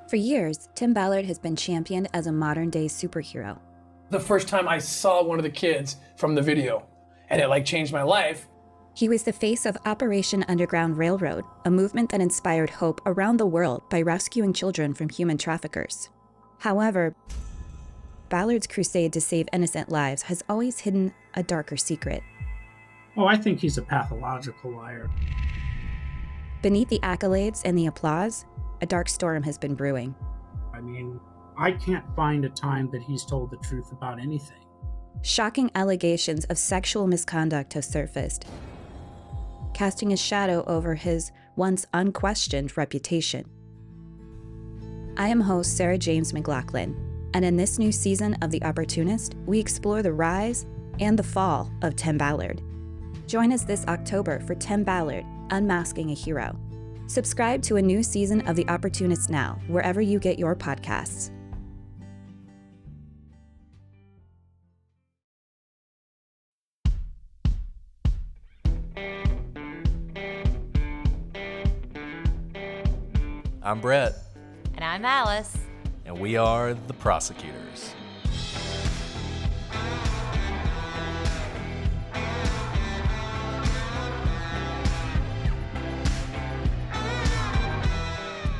For years, Tim Ballard has been championed as a modern-day superhero. The first time I saw one of the kids from the video, and it changed my life. He was the face of Operation Underground Railroad, a movement that inspired hope around the world by rescuing children from human traffickers. However, Ballard's crusade to save innocent lives has always hidden a darker secret. Oh, I think he's a pathological liar. Beneath the accolades and the applause, a dark storm has been brewing. I mean, I can't find a time that he's told the truth about anything. Shocking allegations of sexual misconduct have surfaced, casting a shadow over his once unquestioned reputation. I am host Sarah James McLaughlin, and in this new season of The Opportunist, we explore the rise and the fall of Tim Ballard. Join us this October for Tim Ballard, Unmasking a Hero. Subscribe to a new season of The Opportunist now, wherever you get your podcasts. I'm Brett. And I'm Alice. And we are the Prosecutors.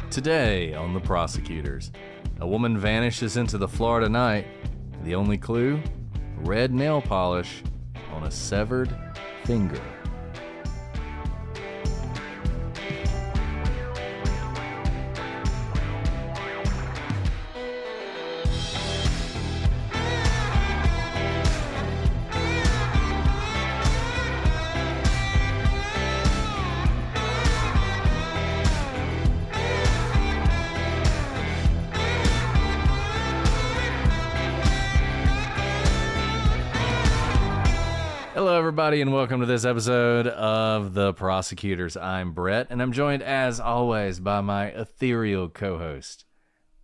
Today on The Prosecutors, a woman vanishes into the Florida night. The only clue? Red nail polish on a severed finger. Hello, everybody, and welcome to this episode of The Prosecutors. I'm Brett, and I'm joined, as always, by my ethereal co-host,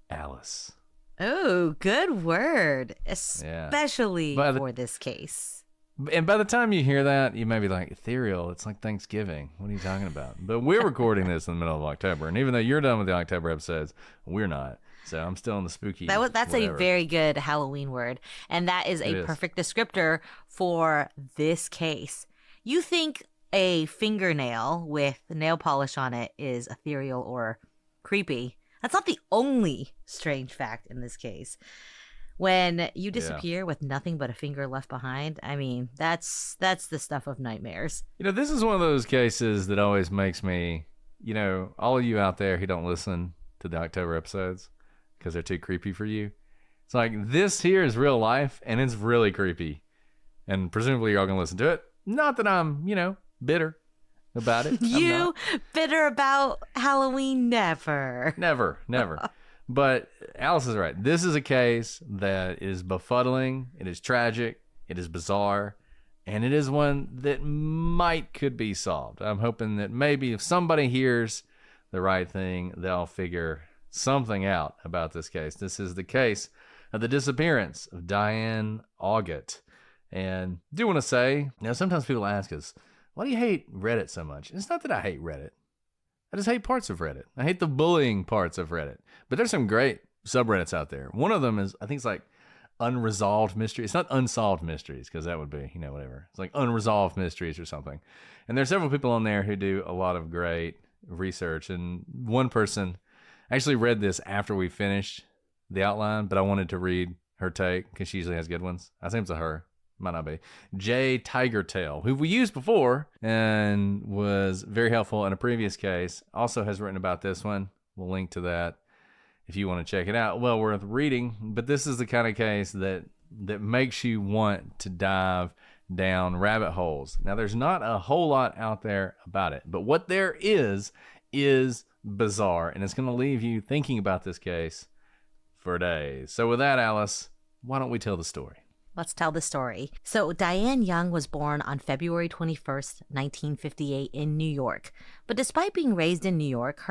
Alice. Oh, good word, especially for this case. And by the time you hear that, you may be like, ethereal, it's like Thanksgiving. What are you talking about? But we're recording this in the middle of October, and even though you're done with the October episodes, we're not. So I'm still in the spooky. That's whatever. A very good Halloween word. And that is a perfect descriptor for this case. You think a fingernail with nail polish on it is ethereal or creepy. That's not the only strange fact in this case. When you disappear with nothing but a finger left behind, I mean, that's the stuff of nightmares. You know, this is one of those cases that always makes me, all of you out there who don't listen to the October episodes, because they're too creepy for you. It's like, this here is real life, and it's really creepy. And presumably you're all going to listen to it. Not that I'm, bitter about it. You bitter about Halloween? Never. Never. But Alice is right. This is a case that is befuddling. It is tragic. It is bizarre. And it is one that could be solved. I'm hoping that maybe if somebody hears the right thing, they'll figure something out about this case. This is the case of the disappearance of Diane Augat. And I do want to say, sometimes people ask us, why do you hate Reddit so much? And it's not that I hate Reddit. I just hate parts of Reddit. I hate the bullying parts of Reddit. But there's some great subreddits out there. One of them is, I think it's like Unresolved Mysteries. It's not Unsolved Mysteries, because that would be, whatever. It's like Unresolved Mysteries or something. And there's several people on there who do a lot of great research. And one person actually read this after we finished the outline, but I wanted to read her take because she usually has good ones. I think it's a her. Might not be. Jay Tigertail, who we used before and was very helpful in a previous case, also has written about this one. We'll link to that if you want to check it out. Well worth reading, but this is the kind of case that makes you want to dive down rabbit holes. Now, there's not a whole lot out there about it, but what there is bizarre, and it's going to leave you thinking about this case for days. So with that, Alice, why don't we tell the story? Let's tell the story. So Diane Young was born on February 21st, 1958 in New York. But despite being raised in New York,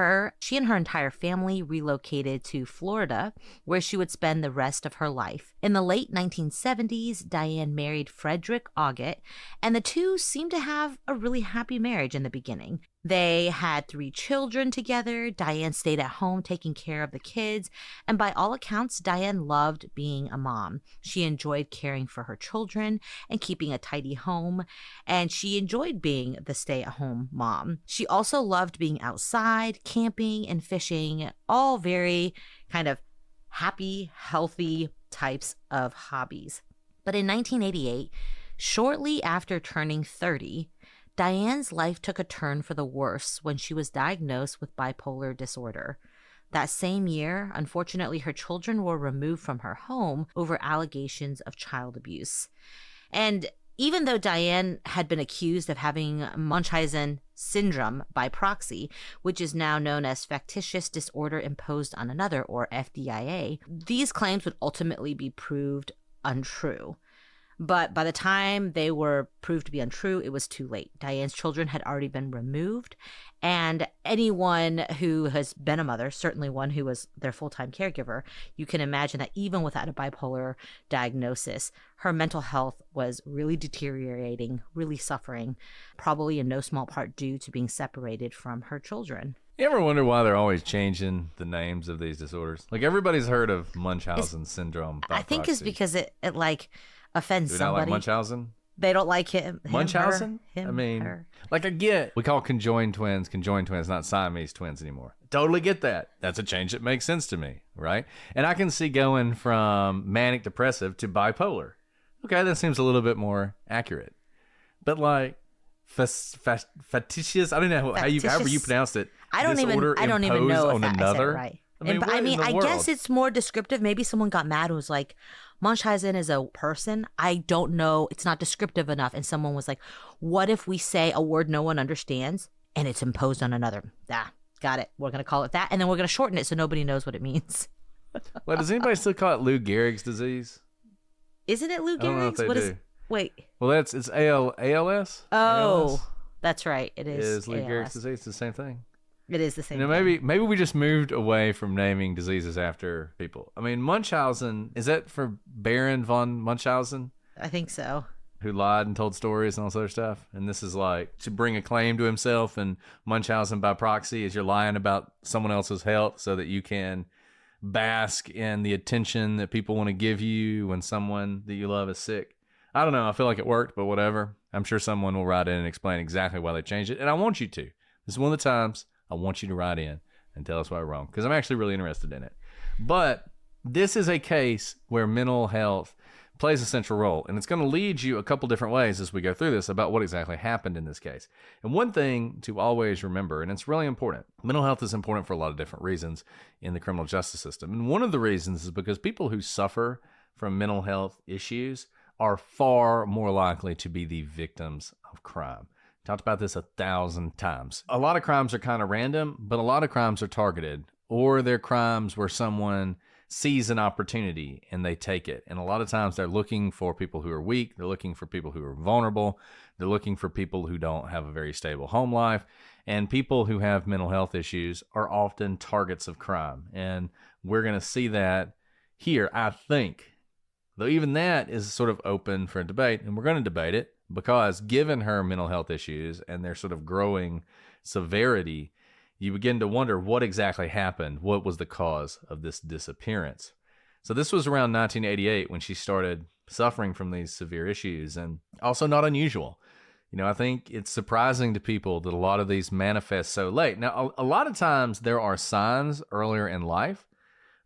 she and her entire family relocated to Florida, where she would spend the rest of her life. In the late 1970s, Diane married Frederick Augat, and the two seemed to have a really happy marriage in the beginning. They had 3 children together. Diane stayed at home taking care of the kids. And by all accounts, Diane loved being a mom. She enjoyed caring for her children and keeping a tidy home. And she enjoyed being the stay-at-home mom. She also loved being outside, camping, and fishing, all very kind of happy, healthy types of hobbies. But in 1988, shortly after turning 30, Diane's life took a turn for the worse when she was diagnosed with bipolar disorder. That same year, unfortunately, her children were removed from her home over allegations of child abuse. And even though Diane had been accused of having Munchausen syndrome by proxy, which is now known as factitious disorder imposed on another, or FDIA, these claims would ultimately be proved untrue. But by the time they were proved to be untrue, it was too late. Diane's children had already been removed, and anyone who has been a mother, certainly one who was their full-time caregiver, you can imagine that even without a bipolar diagnosis, her mental health was really deteriorating, really suffering, probably in no small part due to being separated from her children. You ever wonder why they're always changing the names of these disorders? Like, everybody's heard of Munchausen syndrome by I think proxy. it's because it like offends Do we somebody. not like Munchausen? They don't like him. Munchausen? Him, I mean, her. like, I get, we call conjoined twins, not Siamese twins anymore. Totally get that. That's a change that makes sense to me, right? And I can see going from manic depressive to bipolar. Okay, that seems a little bit more accurate. But like, factitious, I don't know however you pronounced it. I don't even know if I said it right. I guess it's more descriptive. Maybe someone got mad and was like, Munchausen is a person. I don't know. It's not descriptive enough. And someone was like, what if we say a word no one understands and it's imposed on another? Got it. We're going to call it that. And then we're going to shorten it so nobody knows what it means. Well, does anybody still call it Lou Gehrig's disease? Isn't it Lou Gehrig's? I don't know if they do. Wait. Well, it's ALS. Oh, ALS? That's right. It is. Is Lou Gehrig's disease. It's the same thing. It is the same. Maybe we just moved away from naming diseases after people. I mean, Munchausen, is that for Baron von Munchausen? I think so. Who lied and told stories and all this other stuff. And this is like to bring a claim to himself, and Munchausen by proxy is you're lying about someone else's health so that you can bask in the attention that people want to give you when someone that you love is sick. I don't know. I feel like it worked, but whatever. I'm sure someone will write in and explain exactly why they changed it. And I want you to. This is one of the times I want you to write in and tell us why we're wrong, because I'm actually really interested in it. But this is a case where mental health plays a central role, and it's going to lead you a couple different ways as we go through this about what exactly happened in this case. And one thing to always remember, and it's really important, mental health is important for a lot of different reasons in the criminal justice system. And one of the reasons is because people who suffer from mental health issues are far more likely to be the victims of crime. Talked about this 1,000 times. A lot of crimes are kind of random, but a lot of crimes are targeted, or they're crimes where someone sees an opportunity and they take it. And a lot of times they're looking for people who are weak. They're looking for people who are vulnerable. They're looking for people who don't have a very stable home life. And people who have mental health issues are often targets of crime. And we're going to see that here, I think. Though even that is sort of open for debate, and we're going to debate it. Because given her mental health issues and their sort of growing severity, you begin to wonder what exactly happened. What was the cause of this disappearance? So this was around 1988 when she started suffering from these severe issues, and also not unusual. You know, I think it's surprising to people that a lot of these manifest so late. Now, a lot of times there are signs earlier in life,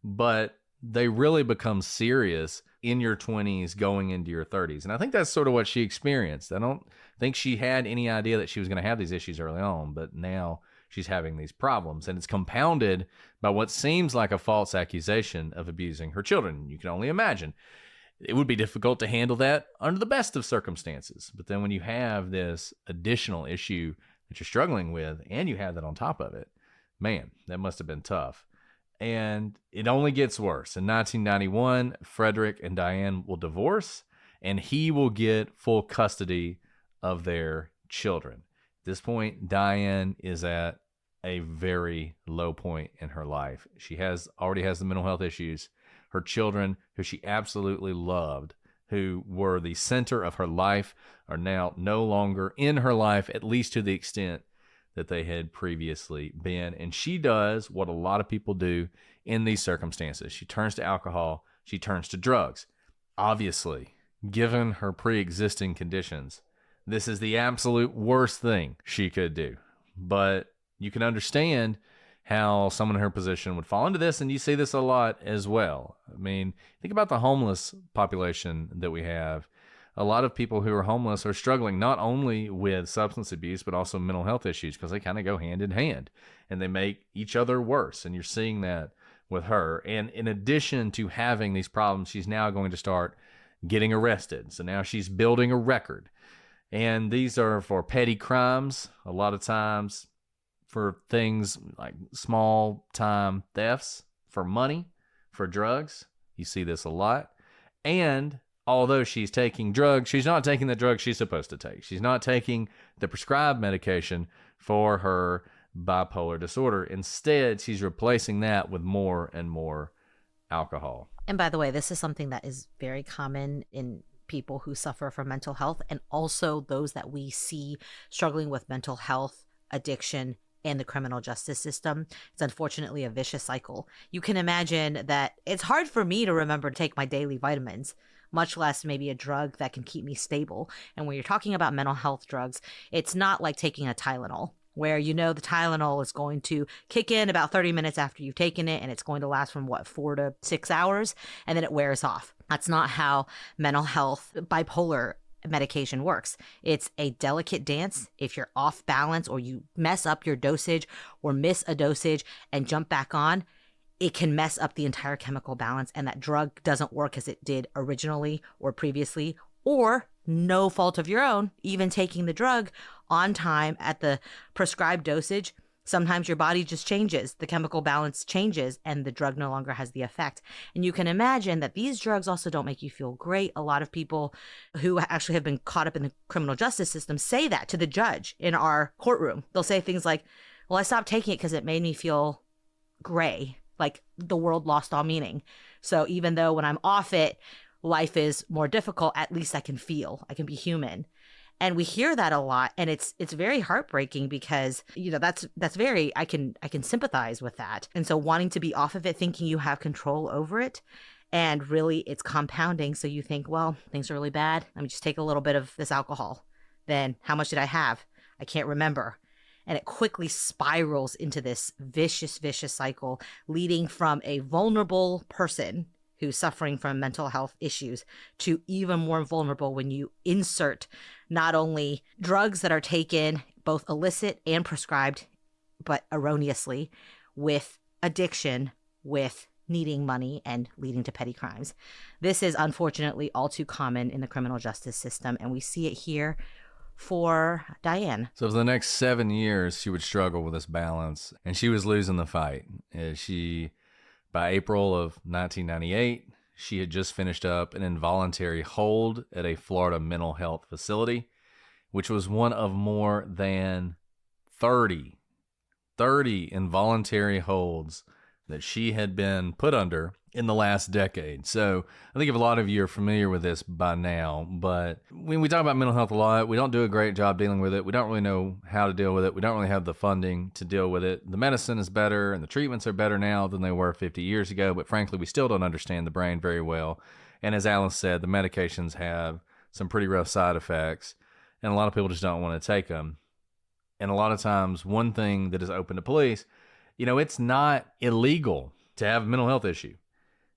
but they really become serious in your 20s going into your 30s. And I think that's sort of what she experienced. I don't think she had any idea that she was going to have these issues early on, but now she's having these problems. And it's compounded by what seems like a false accusation of abusing her children. You can only imagine. It would be difficult to handle that under the best of circumstances. But then when you have this additional issue that you're struggling with, and you have that on top of it, man, that must have been tough. And it only gets worse. In 1991, Frederick and Diane will divorce, and he will get full custody of their children. At this point, Diane is at a very low point in her life. She already has the mental health issues. Her children, who she absolutely loved, who were the center of her life, are now no longer in her life, at least to the extent that they had previously been. And she does what a lot of people do in these circumstances. She turns to alcohol, she turns to drugs. Obviously, given her pre-existing conditions, this is the absolute worst thing she could do. But you can understand how someone in her position would fall into this, and you see this a lot as well. I mean, think about the homeless population that we have. A lot of people who are homeless are struggling not only with substance abuse, but also mental health issues, because they kind of go hand in hand, and they make each other worse. And you're seeing that with her. And in addition to having these problems, she's now going to start getting arrested. So now she's building a record. And these are for petty crimes, a lot of times for things like small time thefts, for money, for drugs. You see this a lot. And although she's taking drugs, she's not taking the drugs she's supposed to take. She's not taking the prescribed medication for her bipolar disorder. Instead, she's replacing that with more and more alcohol. And by the way, this is something that is very common in people who suffer from mental health, and also those that we see struggling with mental health, addiction, and the criminal justice system. It's unfortunately a vicious cycle. You can imagine that it's hard for me to remember to take my daily vitamins, much less maybe a drug that can keep me stable. And when you're talking about mental health drugs, it's not like taking a Tylenol, where you know the Tylenol is going to kick in about 30 minutes after you've taken it, and it's going to last from 4 to 6 hours, and then it wears off. That's not how mental health bipolar medication works. It's a delicate dance. If you're off balance, or you mess up your dosage or miss a dosage and jump back on, it can mess up the entire chemical balance, and that drug doesn't work as it did originally or previously, or no fault of your own, even taking the drug on time at the prescribed dosage. Sometimes your body just changes, the chemical balance changes, and the drug no longer has the effect. And you can imagine that these drugs also don't make you feel great. A lot of people who actually have been caught up in the criminal justice system say that to the judge in our courtroom. They'll say things like, well, I stopped taking it because it made me feel gray, like the world lost all meaning. So even though when I'm off it, life is more difficult, at least I can feel, I can be human. And we hear that a lot, and it's very heartbreaking, because that's very, I can sympathize with that. And so wanting to be off of it, thinking you have control over it, and really it's compounding. So you think, well, things are really bad, let me just take a little bit of this alcohol. Then how much did I have? I can't remember. And it quickly spirals into this vicious cycle, leading from a vulnerable person who's suffering from mental health issues to even more vulnerable when you insert not only drugs that are taken, both illicit and prescribed, but erroneously, with addiction, with needing money, and leading to petty crimes. This is unfortunately all too common in the criminal justice system, and we see it here for Diane. So for the next 7 years, she would struggle with this balance, and she was losing the fight. By April of 1998, she had just finished up an involuntary hold at a Florida mental health facility, which was one of more than 30 involuntary holds that she had been put under in the last decade. So I think if a lot of you are familiar with this by now, but when we talk about mental health a lot, we don't do a great job dealing with it. We don't really know how to deal with it. We don't really have the funding to deal with it. The medicine is better and the treatments are better now than they were 50 years ago, but frankly, we still don't understand the brain very well. And as Alice said, the medications have some pretty rough side effects, and a lot of people just don't want to take them. And a lot of times, one thing that is open to police, it's not illegal to have a mental health issue.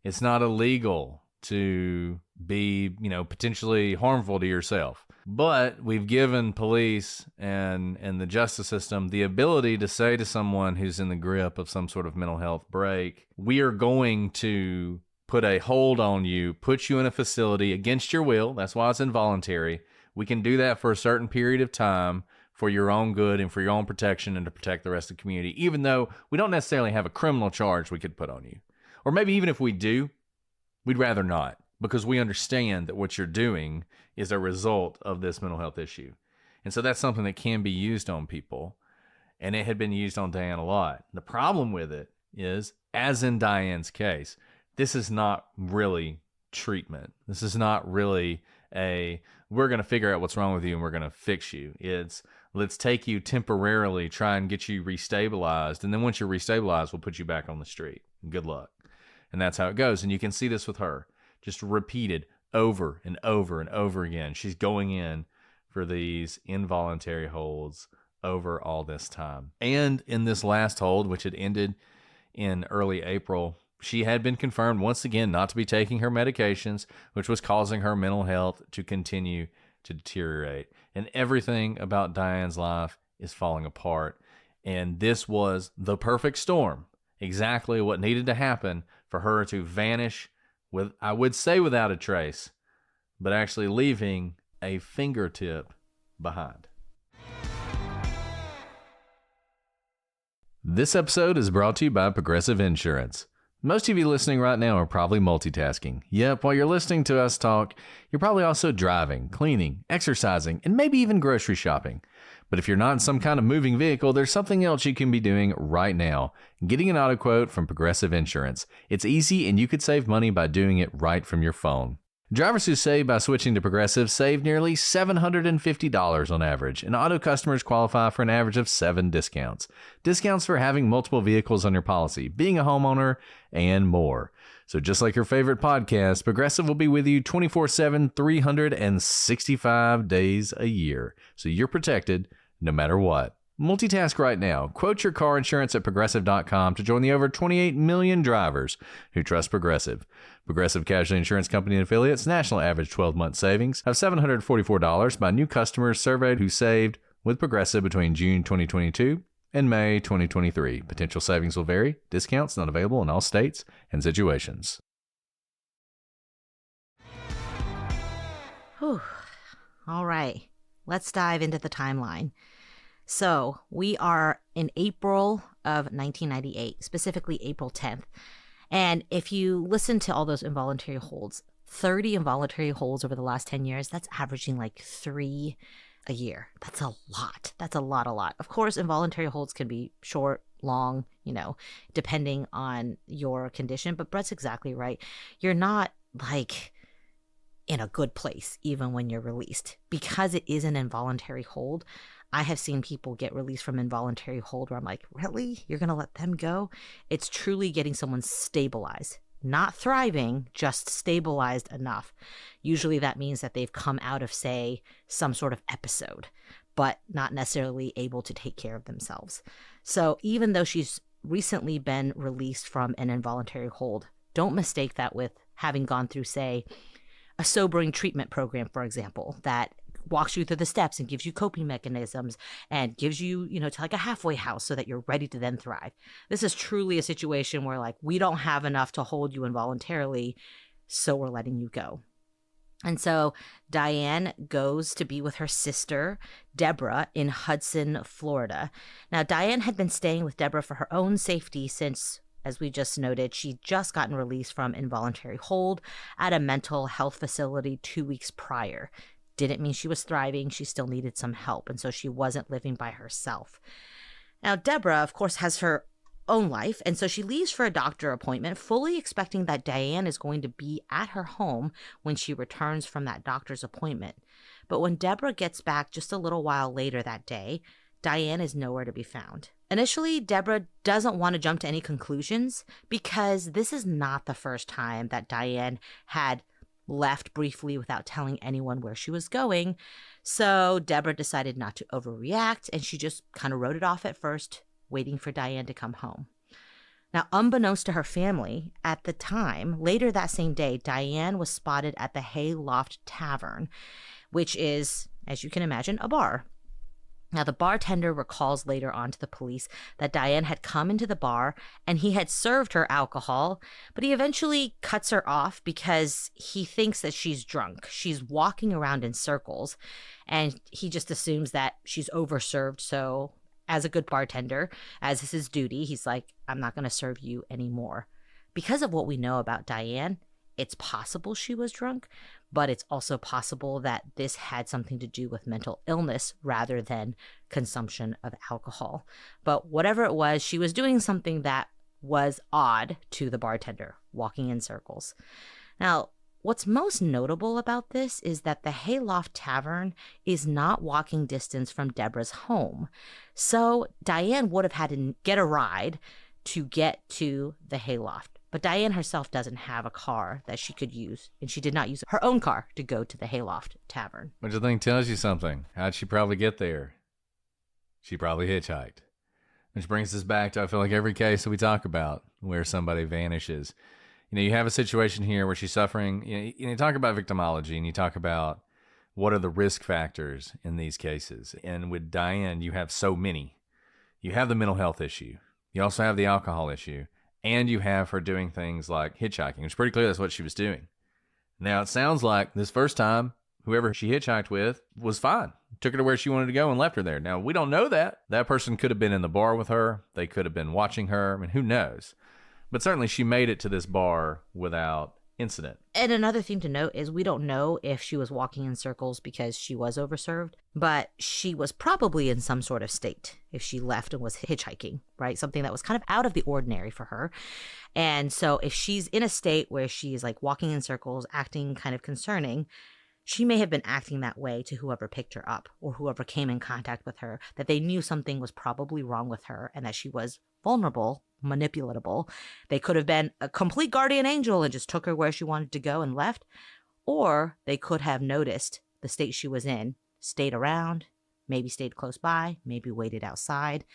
It's not illegal to be, potentially harmful to yourself. But we've given police and the justice system the ability to say to someone who's in the grip of some sort of mental health break, we are going to put a hold on you, put you in a facility against your will. That's why it's involuntary. We can do that for a certain period of time for your own good and for your own protection and to protect the rest of the community, even though we don't necessarily have a criminal charge we could put on you. Or maybe even if we do, we'd rather not, because we understand that what you're doing is a result of this mental health issue. And so that's something that can be used on people, and it had been used on Diane a lot. The problem with it is, as in Diane's case, this is not really treatment. This is not really we're going to figure out what's wrong with you and we're going to fix you. It's let's take you temporarily, try and get you restabilized. And then once you're restabilized, we'll put you back on the street. Good luck. And that's how it goes. And you can see this with her, just repeated over and over and over again. She's going in for these involuntary holds over all this time. And in this last hold, which had ended in early April, she had been confirmed once again not to be taking her medications, which was causing her mental health to continue to deteriorate. And everything about Diane's life is falling apart. And this was the perfect storm, exactly what needed to happen for her to vanish with, I would say, without a trace, but actually leaving a fingertip behind. This episode is brought to you by Progressive Insurance. Most of you listening right now are probably multitasking. Yep, while you're listening to us talk, you're probably also driving, cleaning, exercising, and maybe even grocery shopping. But if you're not in some kind of moving vehicle, there's something else you can be doing right now. Getting an auto quote from Progressive Insurance. It's easy and you could save money by doing it right from your phone. Drivers who save by switching to Progressive save nearly $750 on average, and auto customers qualify for an average of 7 discounts. Discounts for having multiple vehicles on your policy, being a homeowner, and more. So just like your favorite podcast, Progressive will be with you 24/7, 365 days a year. So you're protected no matter what. Multitask right now. Quote your car insurance at Progressive.com to join the over 28 million drivers who trust Progressive. Progressive Casualty Insurance Company and affiliates, national average 12-month savings of $744 by new customers surveyed who saved with Progressive between June 2022 and May 2023. Potential savings will vary. Discounts not available in all states and situations. Whew. All right, let's dive into the timeline. So we are in April of 1998, specifically April 10th. And if you listen to all those involuntary holds, 30 involuntary holds over the last 10 years, that's averaging like 3 a year. That's a lot. That's a lot. Of course, involuntary holds can be short, long, depending on your condition. But Brett's exactly right. You're not like in a good place even when you're released, because it is an involuntary hold. I have seen people get released from involuntary hold where I'm like, really? You're going to let them go? It's truly getting someone stabilized, not thriving, just stabilized enough. Usually that means that they've come out of, say, some sort of episode, but not necessarily able to take care of themselves. So even though she's recently been released from an involuntary hold, don't mistake that with having gone through, say, a sobering treatment program, for example, that walks you through the steps and gives you coping mechanisms and gives you, to like a halfway house so that you're ready to then thrive. This is truly a situation where like, we don't have enough to hold you involuntarily, so we're letting you go. And so Diane goes to be with her sister, Deborah, in Hudson, Florida. Now, Diane had been staying with Deborah for her own safety since, as we just noted, she'd just gotten released from involuntary hold at a mental health facility 2 weeks prior. Didn't mean she was thriving. She still needed some help, and so she wasn't living by herself. Now, Deborah, of course, has her own life, and so she leaves for a doctor appointment, fully expecting that Diane is going to be at her home when she returns from that doctor's appointment. But when Deborah gets back just a little while later that day, Diane is nowhere to be found. Initially, Deborah doesn't want to jump to any conclusions because this is not the first time that Diane had left briefly without telling anyone where she was going. So Deborah decided not to overreact, and she just kind of wrote it off at first, waiting for Diane to come home. Now, unbeknownst to her family, at the time, later that same day, Diane was spotted at the Hayloft Tavern, which is, as you can imagine, a bar. Now, the bartender recalls later on to the police that Diane had come into the bar and he had served her alcohol, but he eventually cuts her off because he thinks that she's drunk. She's walking around in circles, and he just assumes that she's overserved. So, as a good bartender, as is his duty, he's like, I'm not going to serve you anymore. Because of what we know about Diane, it's possible she was drunk, but it's also possible that this had something to do with mental illness rather than consumption of alcohol. But whatever it was, she was doing something that was odd to the bartender, walking in circles. Now, What's most notable about this is that the Hayloft Tavern is not walking distance from Deborah's home. So Diane would have had to get a ride to get to the Hayloft. But Diane herself doesn't have a car that she could use, and she did not use her own car to go to the Hayloft Tavern. Which I think tells you something. How'd she probably get there? She probably hitchhiked. Which brings us back to, I feel like, every case that we talk about where somebody vanishes. You have a situation here where she's suffering. You talk about victimology and you talk about what are the risk factors in these cases. And with Diane, you have so many. You have the mental health issue. You also have the alcohol issue. And you have her doing things like hitchhiking. It's pretty clear that's what she was doing. Now, it sounds like this first time, whoever she hitchhiked with was fine. Took her to where she wanted to go and left her there. Now, we don't know that. That person could have been in the bar with her. They could have been watching her. I mean, who knows? But certainly she made it to this bar without incident. And another thing to note is we don't know if she was walking in circles because she was overserved, but she was probably in some sort of state if she left and was hitchhiking, right? Something that was kind of out of the ordinary for her. And so if she's in a state where she's like walking in circles, acting kind of concerning, she may have been acting that way to whoever picked her up or whoever came in contact with her, that they knew something was probably wrong with her and that she was vulnerable, manipulatable. They could have been a complete guardian angel and just took her where she wanted to go and left. Or they could have noticed the state she was in, stayed around, maybe stayed close by, maybe waited outside.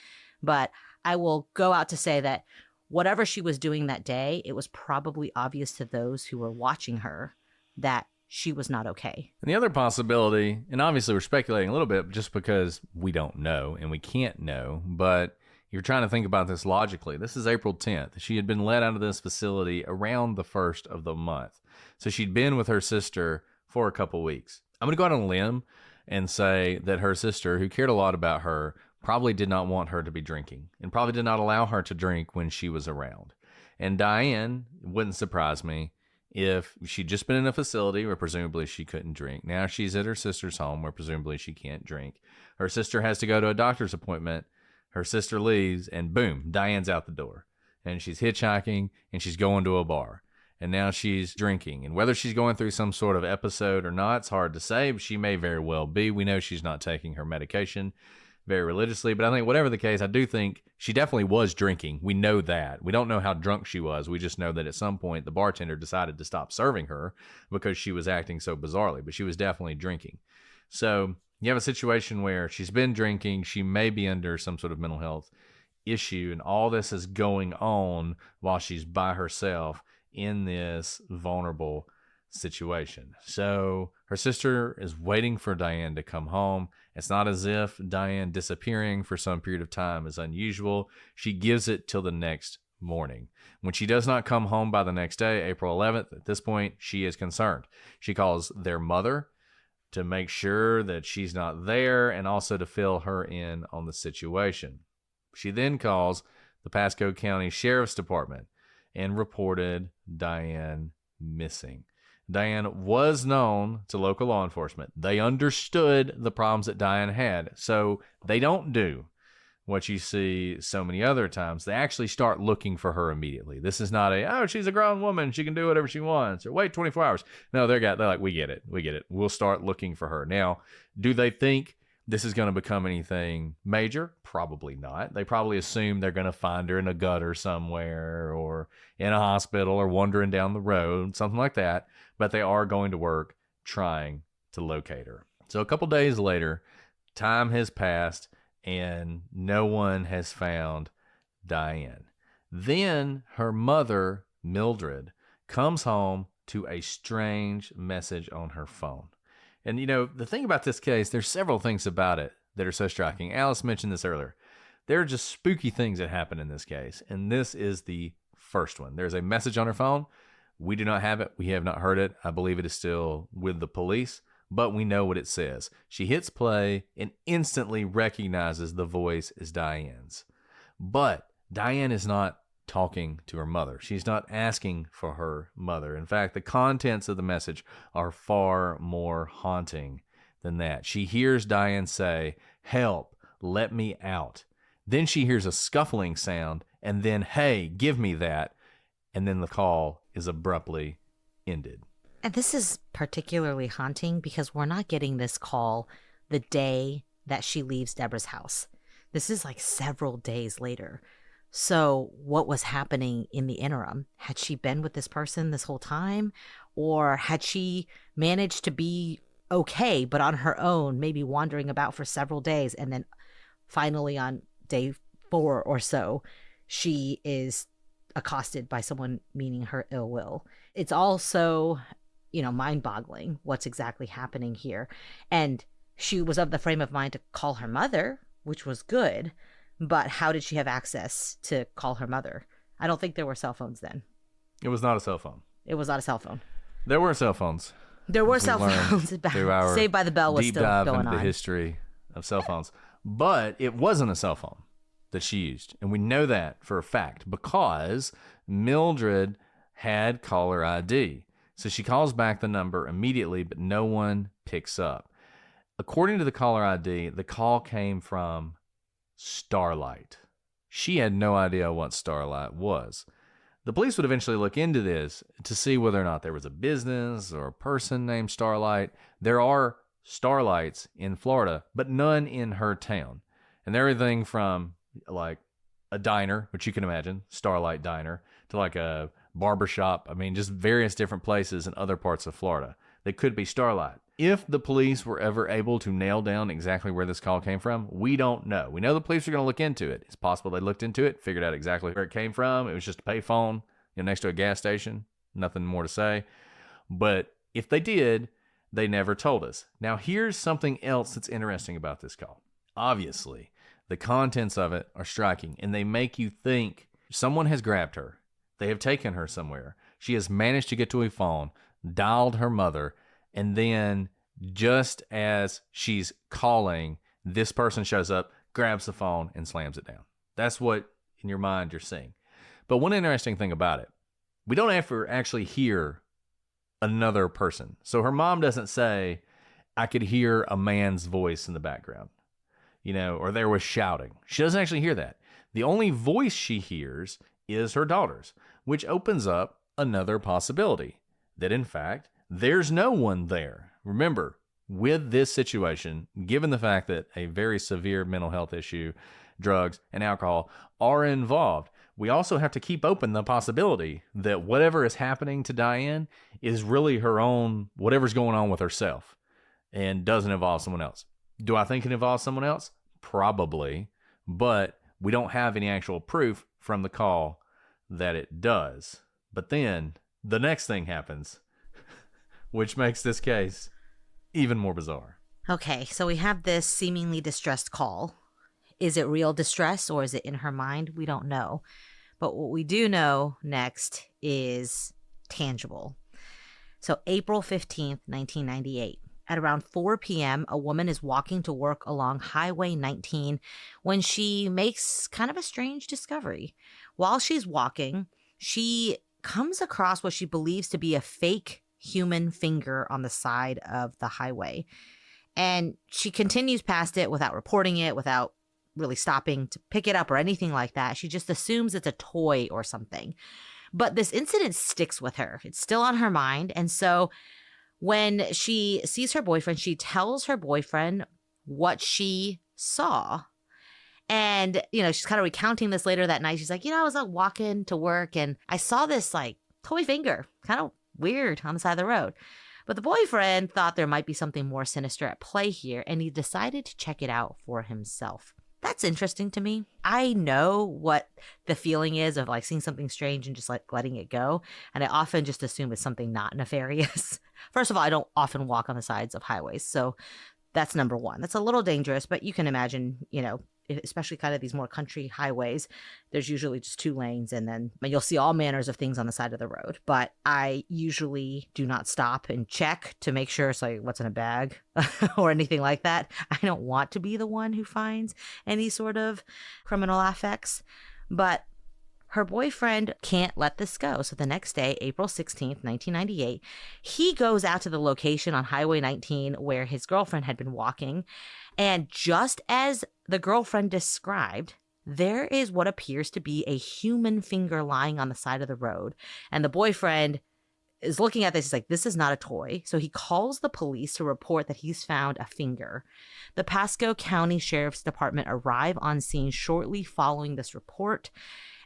But I will go out to say that whatever she was doing that day, it was probably obvious to those who were watching her that she was not okay. And the other possibility, and obviously we're speculating a little bit just because we don't know and we can't know, but you're trying to think about this logically. This is April 10th. She had been let out of this facility around the 1st of the month. So she'd been with her sister for a couple weeks. I'm going to go out on a limb and say that her sister, who cared a lot about her, probably did not want her to be drinking and probably did not allow her to drink when she was around. And Diane, wouldn't surprise me if she'd just been in a facility where presumably she couldn't drink. Now she's at her sister's home where presumably she can't drink. Her sister has to go to a doctor's appointment. Her sister leaves and boom, Diane's out the door. And she's hitchhiking and she's going to a bar. And now she's drinking. And whether she's going through some sort of episode or not, it's hard to say. She may very well be. We know she's not taking her medication very religiously. But I think whatever the case, I do think she definitely was drinking. We know that. We don't know how drunk she was. We just know that at some point the bartender decided to stop serving her because she was acting so bizarrely. But she was definitely drinking. So you have a situation where she's been drinking. She may be under some sort of mental health issue. And all this is going on while she's by herself in this vulnerable situation. So her sister is waiting for Diane to come home. It's not as if Diane disappearing for some period of time is unusual. She gives it till the next morning. When she does not come home by the next day, April 11th, at this point, she is concerned. She calls their mother to make sure that she's not there and also to fill her in on the situation. She then calls the Pasco County Sheriff's Department and reported Diane missing. Diane was known to local law enforcement. They understood the problems that Diane had, so they don't do what you see so many other times. They actually start looking for her immediately. This is not she's a grown woman, she can do whatever she wants, or wait 24 hours. No, they're like, we get it. We'll start looking for her. Now, do they think this is going to become anything major? Probably not. They probably assume they're going to find her in a gutter somewhere or in a hospital or wandering down the road, something like that. But they are going to work trying to locate her. So a couple days later, time has passed and no one has found Diane. Then her mother, Mildred, comes home to a strange message on her phone. And, the thing about this case, there's several things about it that are so striking. Alice mentioned this earlier. There are just spooky things that happen in this case. And this is the first one. There's a message on her phone. We do not have it. We have not heard it. I believe it is still with the police, but we know what it says. She hits play and instantly recognizes the voice as Diane's. But Diane is not talking to her mother. She's not asking for her mother. In fact, the contents of the message are far more haunting than that. She hears Diane say, "Help, let me out." Then she hears a scuffling sound and then, "Hey, give me that." And then the call is abruptly ended. And this is particularly haunting because we're not getting this call the day that she leaves Deborah's house. This is like several days later. So what was happening in the interim? Had she been with this person this whole time? Or had she managed to be okay, but on her own, maybe wandering about for several days, and then finally on day 4 or so, she is accosted by someone meaning her ill will. It's also, mind-boggling what's exactly happening here. And she was of the frame of mind to call her mother, which was good, but how did she have access to call her mother? I don't think there were cell phones then. It was not a cell phone. It was not a cell phone. There were cell phones. There were cell phones. Saved by the Bell was deep still dive going into on. the history of cell phones. But it wasn't a cell phone that she used. And we know that for a fact because Mildred had caller ID. So she calls back the number immediately, but no one picks up. According to the caller ID, the call came from Starlight. She had no idea what Starlight was. The police would eventually look into this to see whether or not there was a business or a person named Starlight. There are Starlights in Florida, but none in her town. And everything from like a diner, which you can imagine, Starlight Diner, to like a barbershop. I mean, just various different places in other parts of Florida that could be Starlight. If the police were ever able to nail down exactly where this call came from, we don't know. We know the police are going to look into it. It's possible they looked into it, figured out exactly where it came from. It was just a payphone, next to a gas station. Nothing more to say. But if they did, they never told us. Now, here's something else that's interesting about this call. Obviously, the contents of it are striking, and they make you think someone has grabbed her. They have taken her somewhere. She has managed to get to a phone, dialed her mother, and then just as she's calling, this person shows up, grabs the phone, and slams it down. That's what, in your mind, you're seeing. But one interesting thing about it, we don't ever actually hear another person. So her mom doesn't say, I could hear a man's voice in the background, or there was shouting. She doesn't actually hear that. The only voice she hears is her daughter's, which opens up another possibility that, in fact, there's no one there. Remember, with this situation, given the fact that a very severe mental health issue, drugs, and alcohol are involved, we also have to keep open the possibility that whatever is happening to Diane is really her own, whatever's going on with herself, and doesn't involve someone else. Do I think it involves someone else? Probably, but we don't have any actual proof from the call that it does. But then the next thing happens, which makes this case even more bizarre. Okay, so we have this seemingly distressed call. Is it real distress or is it in her mind? We don't know. But what we do know next is tangible. So April 15th, 1998. At around 4 p.m., a woman is walking to work along Highway 19 when she makes kind of a strange discovery. While she's walking, she comes across what she believes to be a fake human finger on the side of the highway. And she continues past it without reporting it, without really stopping to pick it up or anything like that. She just assumes it's a toy or something. But this incident sticks with her. It's still on her mind. And so when she sees her boyfriend, she tells her boyfriend what she saw. And, she's kind of recounting this later that night. She's like, I was walking to work and I saw this toy finger, kind of weird, on the side of the road. But the boyfriend thought there might be something more sinister at play here, and he decided to check it out for himself. That's interesting to me. I know what the feeling is of seeing something strange and just letting it go. And I often just assume it's something not nefarious. First of all, I don't often walk on the sides of highways. So that's number one. That's a little dangerous, but you can imagine, especially kind of these more country highways, there's usually just 2 lanes and then you'll see all manners of things on the side of the road. But I usually do not stop and check to make sure it's what's in a bag or anything like that. I don't want to be the one who finds any sort of criminal affects, but her boyfriend can't let this go. So the next day, April 16th, 1998, he goes out to the location on Highway 19 where his girlfriend had been walking. And just as the girlfriend described, there is what appears to be a human finger lying on the side of the road. And the boyfriend is looking at this. He's like, this is not a toy. So he calls the police to report that he's found a finger. The Pasco County Sheriff's Department arrive on scene shortly following this report.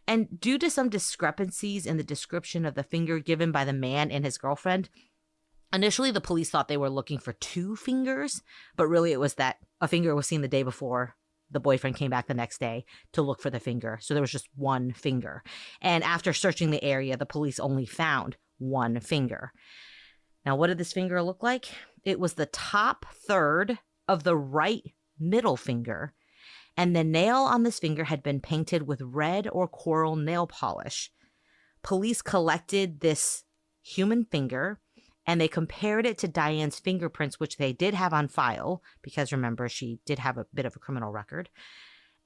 And due to some discrepancies in the description of the finger given by the man and his girlfriend, initially the police thought they were looking for 2 fingers, but really it was that a finger was seen the day before. The boyfriend came back the next day to look for the finger. So there was just 1 finger. And after searching the area, the police only found 1 finger. Now, what did this finger look like? It was the top third of the right middle finger. And the nail on this finger had been painted with red or coral nail polish. Police collected this human finger and they compared it to Diane's fingerprints, which they did have on file, because remember, she did have a bit of a criminal record.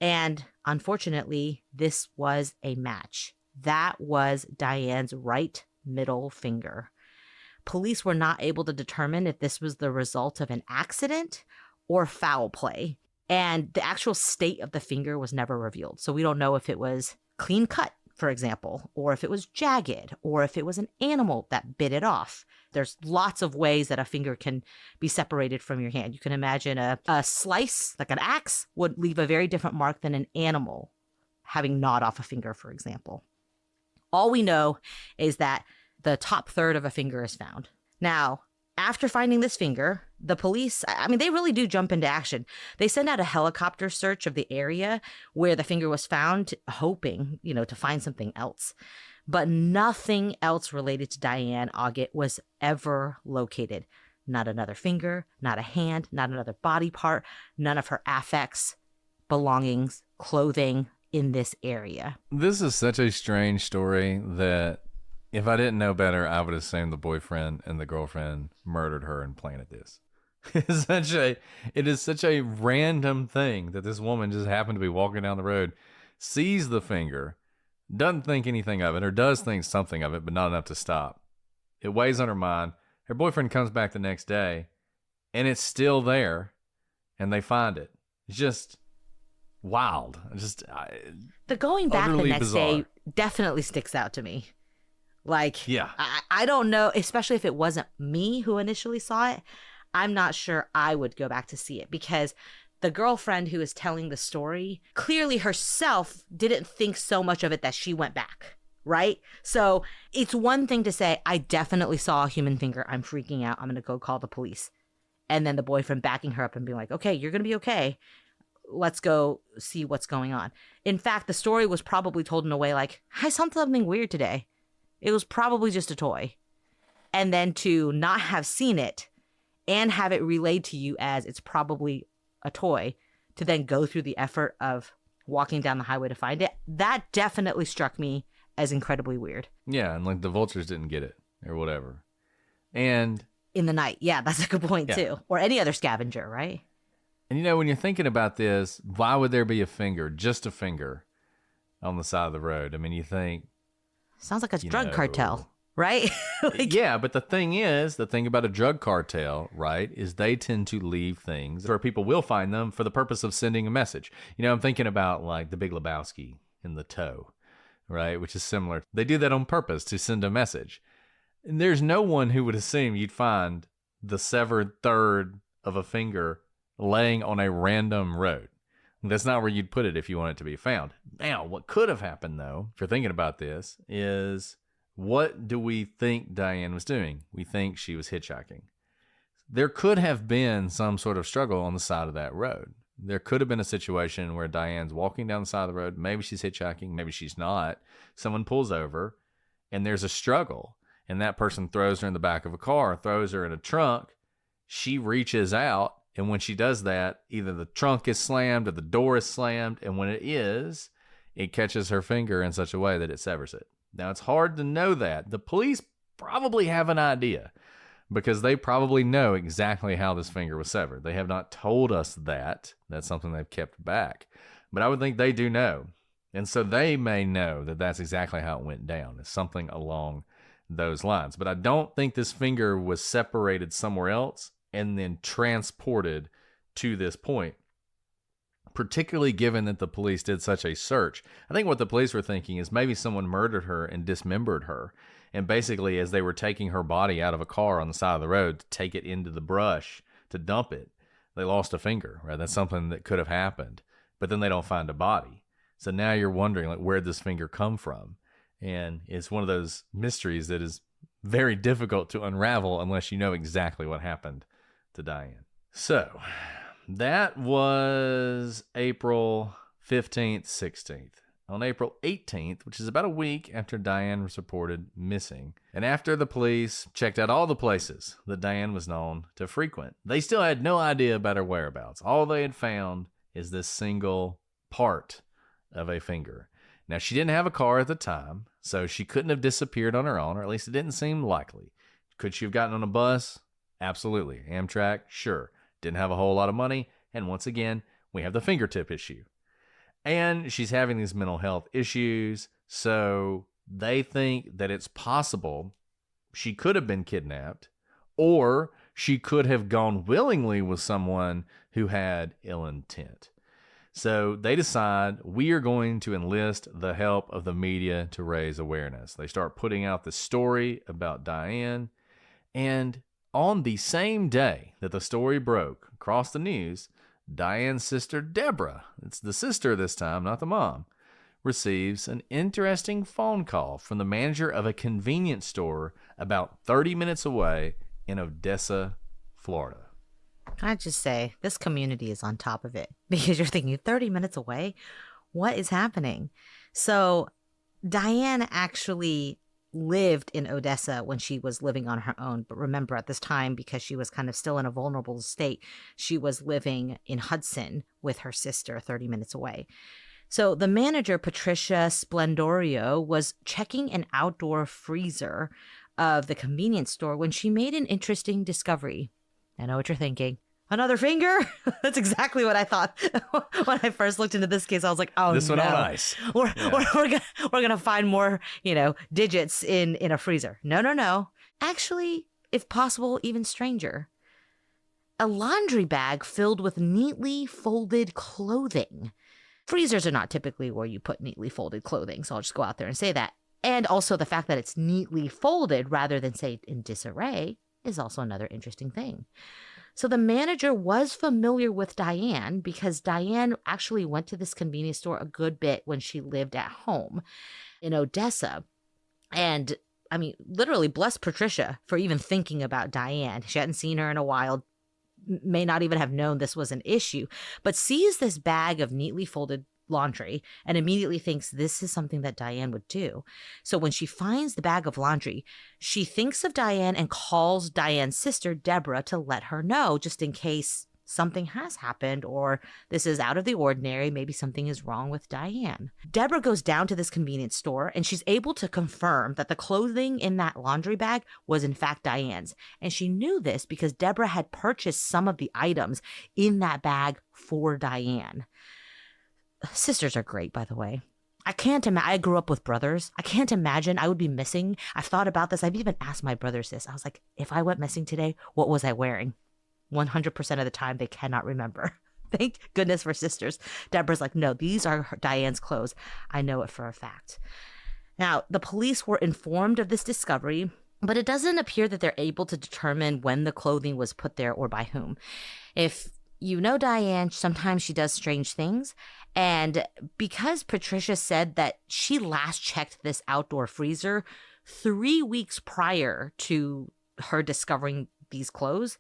And unfortunately, this was a match. That was Diane's right middle finger. Police were not able to determine if this was the result of an accident or foul play. And the actual state of the finger was never revealed. So we don't know if it was clean cut, for example, or if it was jagged, or if it was an animal that bit it off. There's lots of ways that a finger can be separated from your hand. You can imagine a slice, like an axe, would leave a very different mark than an animal having gnawed off a finger, for example. All we know is that the top third of a finger is found. Now, after finding this finger, the police, they really do jump into action. They send out a helicopter search of the area where the finger was found, hoping, to find something else. But nothing else related to Diane Augat was ever located. Not another finger, not a hand, not another body part, none of her affects, belongings, clothing in this area. This is such a strange story that if I didn't know better, I would assume the boyfriend and the girlfriend murdered her and planted this. It is such a random thing that this woman just happened to be walking down the road, sees the finger, doesn't think anything of it, or does think something of it, but not enough to stop. It weighs on her mind. Her boyfriend comes back the next day, and it's still there, and they find it. It's just wild. The going back the next bizarre. Day definitely sticks out to me. Yeah. I don't know, especially if it wasn't me who initially saw it, I'm not sure I would go back to see it, because the girlfriend who is telling the story clearly herself didn't think so much of it that she went back, right? So it's one thing to say, I definitely saw a human finger. I'm freaking out. I'm going to go call the police. And then the boyfriend backing her up and being like, okay, you're going to be okay. Let's go see what's going on. In fact, the story was probably told in a way like, I saw something weird today. It was probably just a toy. And then to not have seen it and have it relayed to you as it's probably a toy, to then go through the effort of walking down the highway to find it, that definitely struck me as incredibly weird. Yeah, and the vultures didn't get it or whatever. And in the night, yeah, that's a good point too. Or any other scavenger, right? And when you're thinking about this, why would there be a finger, just a finger, on the side of the road? You think, sounds like a drug cartel, right? Yeah, but the thing about a drug cartel, right, is they tend to leave things where people will find them for the purpose of sending a message. I'm thinking about The Big Lebowski in The Toe, right, which is similar. They do that on purpose to send a message. And there's no one who would assume you'd find the severed third of a finger laying on a random road. That's not where you'd put it if you want it to be found. Now, what could have happened, though, if you're thinking about this, is what do we think Diane was doing? We think she was hitchhiking. There could have been some sort of struggle on the side of that road. There could have been a situation where Diane's walking down the side of the road. Maybe she's hitchhiking. Maybe she's not. Someone pulls over, and there's a struggle. And that person throws her in the back of a car, throws her in a trunk. She reaches out. And when she does that, either the trunk is slammed or the door is slammed. And when it is, it catches her finger in such a way that it severs it. Now, it's hard to know that. The police probably have an idea because they probably know exactly how this finger was severed. They have not told us that. That's something they've kept back. But I would think they do know. And so they may know that that's exactly how it went down. It's something along those lines. But I don't think this finger was separated somewhere else and then transported to this point. particularly given that the police did such a search. I think what the police were thinking is maybe someone murdered her and dismembered her. And basically, as they were taking her body out of a car on the side of the road to take it into the brush to dump it, they lost a finger, right? That's something that could have happened. But then they don't find a body. So now you're wondering, like, where'd this finger come from? And it's one of those mysteries that is very difficult to unravel unless you know exactly what happened to Diane. So that was April 15th, 16th. On April 18th, which is about a week after Diane was reported missing, and after the police checked out all the places that Diane was known to frequent, they still had no idea about her whereabouts. All they had found is this single part of a finger. Now, she didn't have a car at the time, so she couldn't have disappeared on her own, or at least it didn't seem likely. Could she have gotten on a bus? Absolutely. Amtrak? Sure. Didn't have a whole lot of money, and once again, we have the fingertip issue. And she's having these mental health issues, so they think that it's possible she could have been kidnapped, or she could have gone willingly with someone who had ill intent. So they decide, we are going to enlist the help of the media to raise awareness. They start putting out the story about Diane, and on the same day that the story broke across the news, Diane's sister, Deborah, it's the sister this time, not the mom, receives an interesting phone call from the manager of a convenience store about 30 minutes away in Odessa, Florida. Can I just say, this community is on top of it, because you're thinking 30 minutes away? What is happening? So Diane actually lived in Odessa when she was living on her own. But remember, at this time, because she was kind of still in a vulnerable state, she was living in Hudson with her sister 30 minutes away. So the manager, Patricia Splendorio, was checking an outdoor freezer of the convenience store when she made an interesting discovery. I know what you're thinking. Another finger? That's exactly what I thought when I first looked into this case. I was like, oh, this no. one on ice. We're gonna find more, digits in a freezer. No. Actually, if possible, even stranger. A laundry bag filled with neatly folded clothing. Freezers are not typically where you put neatly folded clothing, so I'll just go out there and say that. And also the fact that it's neatly folded rather than, say, in disarray is also another interesting thing. So the manager was familiar with Diane because Diane actually went to this convenience store a good bit when she lived at home in Odessa. And I mean, literally bless Patricia for even thinking about Diane. She hadn't seen her in a while, may not even have known this was an issue, but sees this bag of neatly folded laundry and immediately thinks this is something that Diane would do. So when she finds the bag of laundry, she thinks of Diane and calls Diane's sister, Deborah, to let her know just in case something has happened or this is out of the ordinary. Maybe something is wrong with Diane. Deborah goes down to this convenience store and she's able to confirm that the clothing in that laundry bag was in fact Diane's. And she knew this because Deborah had purchased some of the items in that bag for Diane. Sisters are great, by the way. I grew up with brothers. I can't imagine I would be missing. I've thought about this. I've even asked my brothers this. I was like, if I went missing today, what was I wearing? 100% of the time, they cannot remember. Thank goodness for sisters. Deborah's like, no, these are Diane's clothes. I know it for a fact. Now, the police were informed of this discovery, but it doesn't appear that they're able to determine when the clothing was put there or by whom. If you know Diane, sometimes she does strange things. And because Patricia said that she last checked this outdoor freezer 3 weeks prior to her discovering these clothes,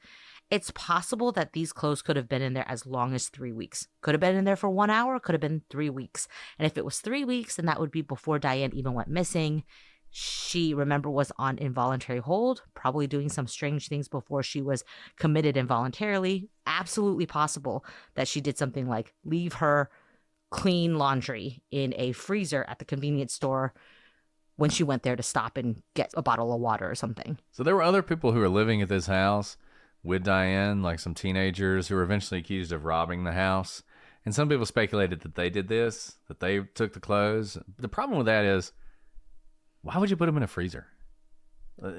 it's possible that these clothes could have been in there as long as 3 weeks. Could have been in there for 1 hour, could have been 3 weeks. And if it was 3 weeks, then that would be before Diane even went missing. She, remember, was on involuntary hold, probably doing some strange things before she was committed involuntarily. Absolutely possible that she did something like leave her clean laundry in a freezer at the convenience store when she went there to stop and get a bottle of water or something. So there were other people who were living at this house with Diane, like some teenagers who were eventually accused of robbing the house. And some people speculated that they did this, that they took the clothes. The problem with that is, why would you put them in a freezer?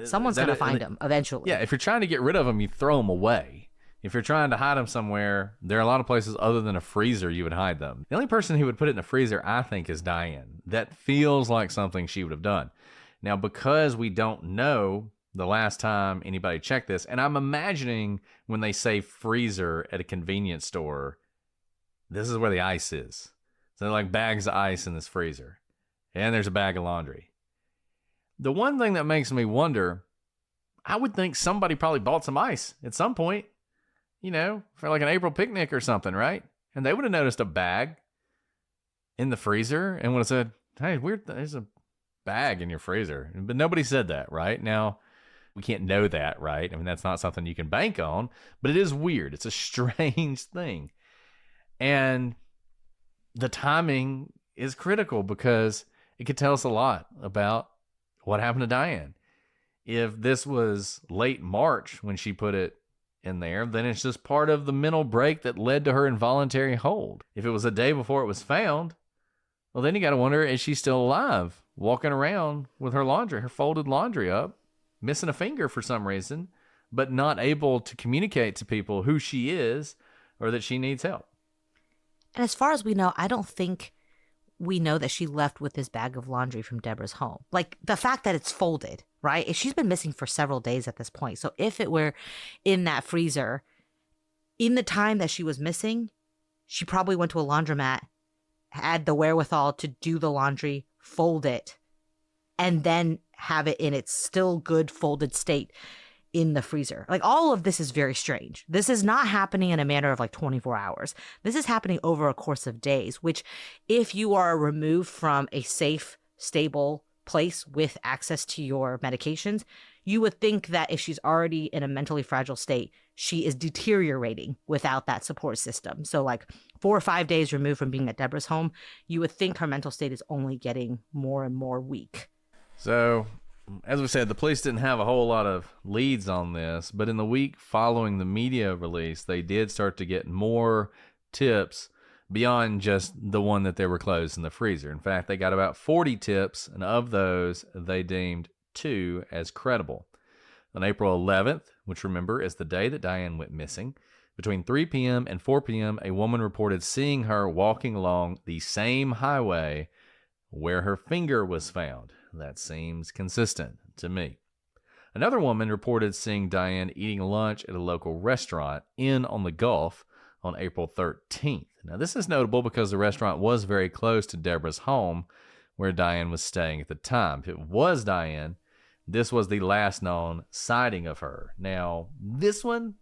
Someone's going to find them eventually. Yeah, if you're trying to get rid of them, you throw them away. If you're trying to hide them somewhere, there are a lot of places other than a freezer you would hide them. The only person who would put it in a freezer, I think, is Diane. That feels like something she would have done. Now, because we don't know the last time anybody checked this, and I'm imagining when they say freezer at a convenience store, this is where the ice is. So they're like bags of ice in this freezer. And there's a bag of laundry. The one thing that makes me wonder, I would think somebody probably bought some ice at some point, for like an April picnic or something, right? And they would have noticed a bag in the freezer and would have said, hey, there's a bag in your freezer. But nobody said that, right? Now, we can't know that, right? I mean, that's not something you can bank on, but it is weird. It's a strange thing. And the timing is critical because it could tell us a lot about what happened to Diane. If this was late March when she put it in there, then it's just part of the mental break that led to her involuntary hold. If it was a day before it was found, well, then you got to wonder, is she still alive, walking around with her folded laundry up, missing a finger for some reason, but not able to communicate to people who she is or that she needs help. And as far as we know, I don't think we know that she left with this bag of laundry from Deborah's home. Like the fact that it's folded, right? If she's been missing for several days at this point. So if it were in that freezer, in the time that she was missing, she probably went to a laundromat, had the wherewithal to do the laundry, fold it, and then have it in its still good folded state in the freezer. Like all of this is very strange. This is not happening in a matter of like 24 hours. This is happening over a course of days, which if you are removed from a safe, stable place with access to your medications, you would think that if she's already in a mentally fragile state, she is deteriorating without that support system. So like 4 or 5 days removed from being at Deborah's home, you would think her mental state is only getting more and more weak. So, as we said, the police didn't have a whole lot of leads on this, but in the week following the media release, they did start to get more tips beyond just the one that they were closed in the freezer. In fact, they got about 40 tips, and of those, they deemed 2 as credible. On April 11th, which remember is the day that Diane went missing, between 3 p.m. and 4 p.m., a woman reported seeing her walking along the same highway where her finger was found. That seems consistent to me. Another woman reported seeing Diane eating lunch at a local restaurant on the Gulf on April 13th. Now, this is notable because the restaurant was very close to Deborah's home where Diane was staying at the time. If it was Diane, this was the last known sighting of her. Now, this one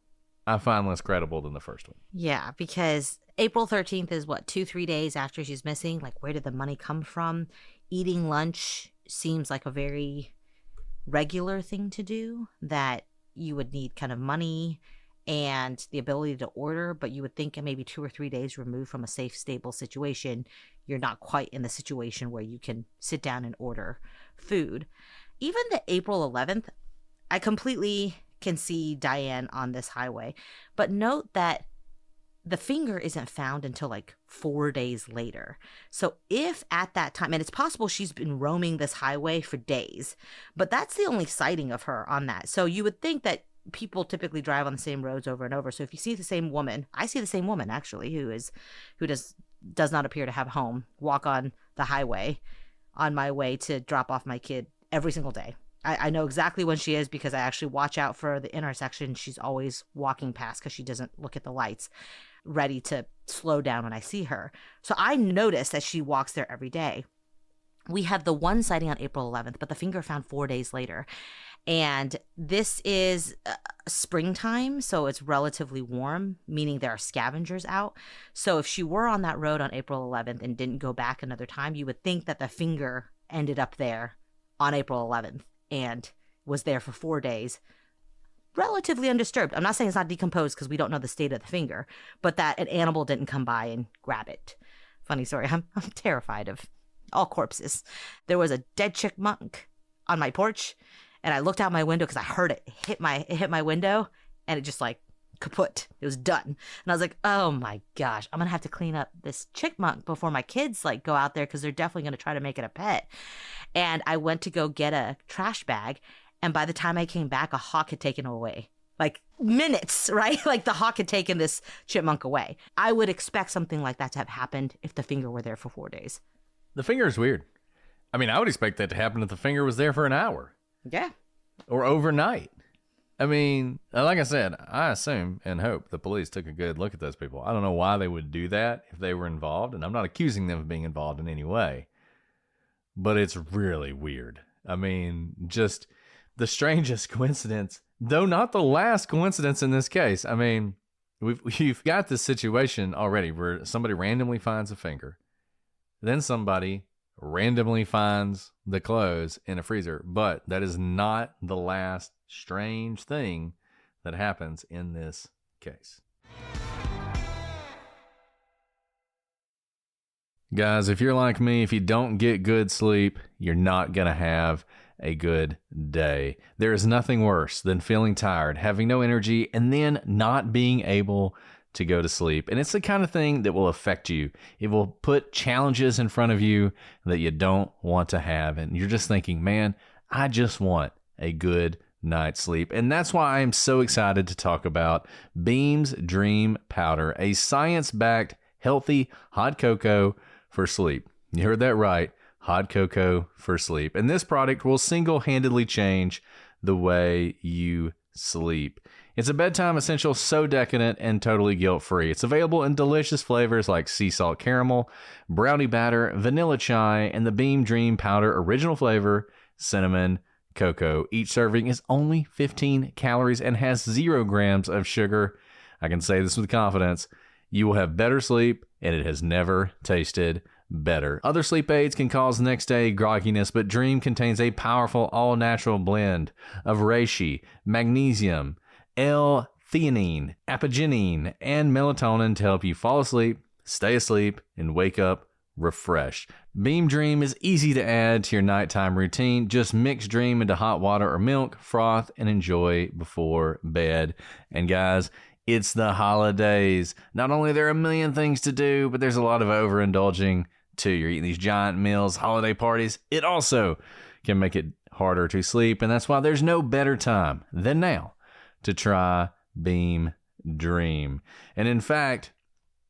I find less credible than the first one. Yeah, because April 13th is 2-3 days after she's missing. Like, where did the money come from? Eating lunch seems like a very regular thing to do, that you would need kind of money and the ability to order, but you would think maybe 2 or 3 days removed from a safe, stable situation, you're not quite in the situation where you can sit down and order food. Even the April 11th, I completely can see Diane on this highway, but note that the finger isn't found until like 4 days later. So if at that time, and it's possible she's been roaming this highway for days, but that's the only sighting of her on that. So you would think that people typically drive on the same roads over and over. So if you see the same woman, I see the same woman actually, who does not appear to have a home, walk on the highway on my way to drop off my kid every single day. I know exactly when she is because I actually watch out for the intersection she's always walking past because she doesn't look at the lights, ready to slow down when I see her. So I notice that she walks there every day. We have the one sighting on April 11th, but the finger found 4 days later. And this is springtime, so it's relatively warm, meaning there are scavengers out. So if she were on that road on April 11th and didn't go back another time, you would think that the finger ended up there on April 11th and was there for 4 days, relatively undisturbed. I'm not saying it's not decomposed because we don't know the state of the finger, but that an animal didn't come by and grab it. Funny story. I'm terrified of all corpses. There was a dead chipmunk on my porch, and I looked out my window because I heard it hit my window, and it just like kaput. It was done. And I was like, oh my gosh, I'm gonna have to clean up this chipmunk before my kids like go out there because they're definitely gonna try to make it a pet. And I went to go get a trash bag, and by the time I came back, a hawk had taken it away. like minutes, right? Like the hawk had taken this chipmunk away. I would expect something like that to have happened if the finger were there for 4 days. The finger is weird. I mean, I would expect that to happen if the finger was there for an hour. Yeah. Or overnight. I mean, like I said, I assume and hope the police took a good look at those people. I don't know why they would do that if they were involved, and I'm not accusing them of being involved in any way. But it's really weird. I mean, just the strangest coincidence, though not the last coincidence in this case. I mean, we've got this situation already where somebody randomly finds a finger. Then somebody randomly finds the clothes in a freezer. But that is not the last strange thing that happens in this case. Guys, if you're like me, if you don't get good sleep, you're not going to have a good day. There is nothing worse than feeling tired, having no energy, and then not being able to go to sleep. And it's the kind of thing that will affect you. It will put challenges in front of you that you don't want to have. And you're just thinking, man, I just want a good night's sleep. And that's why I'm so excited to talk about Beam's Dream Powder, a science-backed, healthy hot cocoa for sleep. You heard that right. Hot cocoa for sleep. And this product will single-handedly change the way you sleep. It's a bedtime essential so decadent and totally guilt-free. It's available in delicious flavors like sea salt caramel, brownie batter, vanilla chai, and the Beam Dream Powder original flavor, cinnamon cocoa. Each serving is only 15 calories and has 0 grams of sugar. I can say this with confidence. You will have better sleep, and it has never tasted better. Other sleep aids can cause next day grogginess, but Dream contains a powerful all-natural blend of reishi, magnesium, L-theanine, apigenin, and melatonin to help you fall asleep, stay asleep, and wake up refreshed. Beam Dream is easy to add to your nighttime routine. Just mix Dream into hot water or milk, froth, and enjoy before bed. And guys, it's the holidays. Not only are there a million things to do, but there's a lot of overindulging too. You're eating these giant meals, holiday parties. It also can make it harder to sleep, and that's why there's no better time than now to try Beam Dream. And in fact,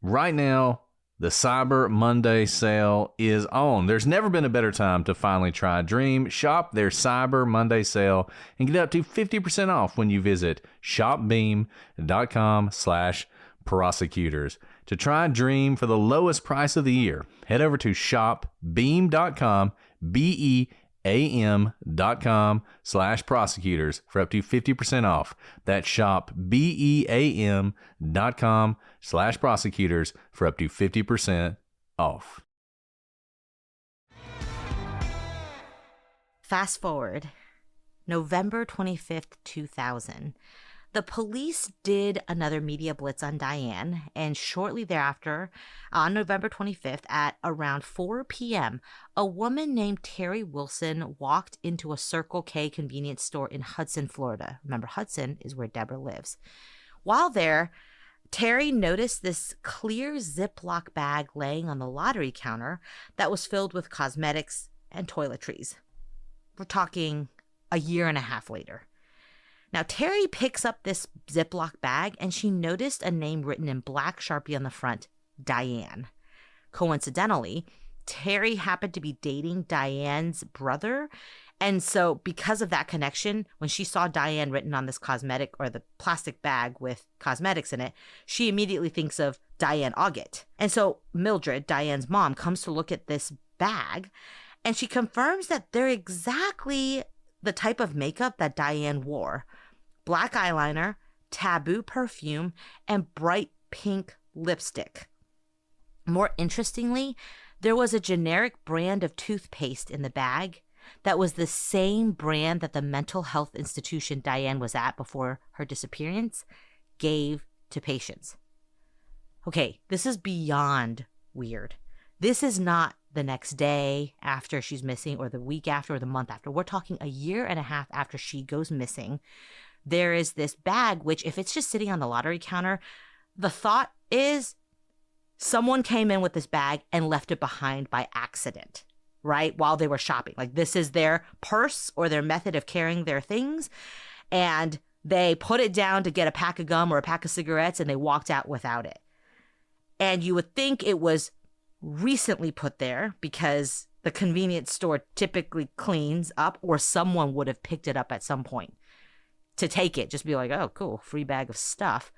right now, the Cyber Monday sale is on. There's never been a better time to finally try Dream. Shop their Cyber Monday sale and get up to 50% off when you visit shopbeam.com/prosecutors. To try Dream for the lowest price of the year, head over to shopbeam.com, BEAM.com/prosecutors for up to 50% off. That's shopbeam.com/prosecutors for up to 50% off. Fast forward, November 25th, 2000. The police did another media blitz on Diane, and shortly thereafter, on November 25th at around 4 p.m., a woman named Terry Wilson walked into a Circle K convenience store in Hudson, Florida. Remember, Hudson is where Deborah lives. While there, Terry noticed this clear Ziploc bag laying on the lottery counter that was filled with cosmetics and toiletries. We're talking a year and a half later. Now, Terry picks up this Ziploc bag, and she noticed a name written in black Sharpie on the front, Diane. Coincidentally, Terry happened to be dating Diane's brother, and so because of that connection, when she saw Diane written on this cosmetic or the plastic bag with cosmetics in it, she immediately thinks of Diane Augat. And so Mildred, Diane's mom, comes to look at this bag, and she confirms that they're exactly the type of makeup that Diane wore. Black eyeliner, Taboo perfume, and bright pink lipstick. More interestingly, there was a generic brand of toothpaste in the bag that was the same brand that the mental health institution Diane was at before her disappearance gave to patients. Okay, this is beyond weird. This is not the next day after she's missing or the week after or the month after. We're talking a year and a half after she goes missing. There is this bag, which if it's just sitting on the lottery counter, the thought is someone came in with this bag and left it behind by accident, right? While they were shopping. Like this is their purse or their method of carrying their things. And They put it down to get a pack of gum or a pack of cigarettes, and they walked out without it. And you would think it was recently put there because the convenience store typically cleans up, or someone would have picked it up at some point to take it. Just be like, oh, cool, free bag of stuff.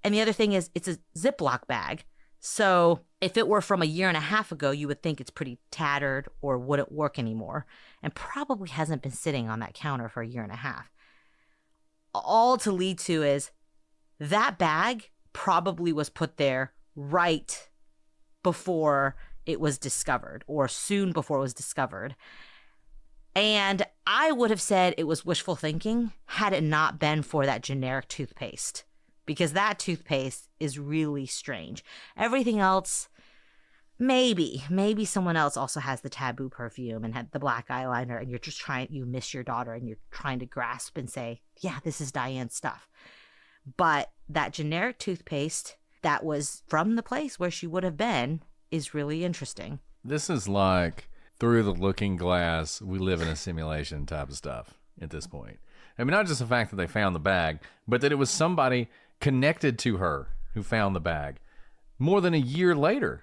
And the other thing is it's a Ziploc bag. So if it were from a year and a half ago, you would think it's pretty tattered or wouldn't work anymore, and probably hasn't been sitting on that counter for a year and a half. All to lead to is that bag probably was put there right before it was discovered, or soon before it was discovered. And I would have said it was wishful thinking had it not been for that generic toothpaste, because that toothpaste is really strange. Everything else, maybe someone else also has the taboo perfume and had the black eyeliner, and you miss your daughter and you're trying to grasp and say, yeah, this is Diane's stuff. But that generic toothpaste that was from the place where she would have been is really interesting. This is like through the looking glass, we live in a simulation type of stuff at this point. I mean, not just the fact that they found the bag, but that it was somebody connected to her who found the bag. More than a year later,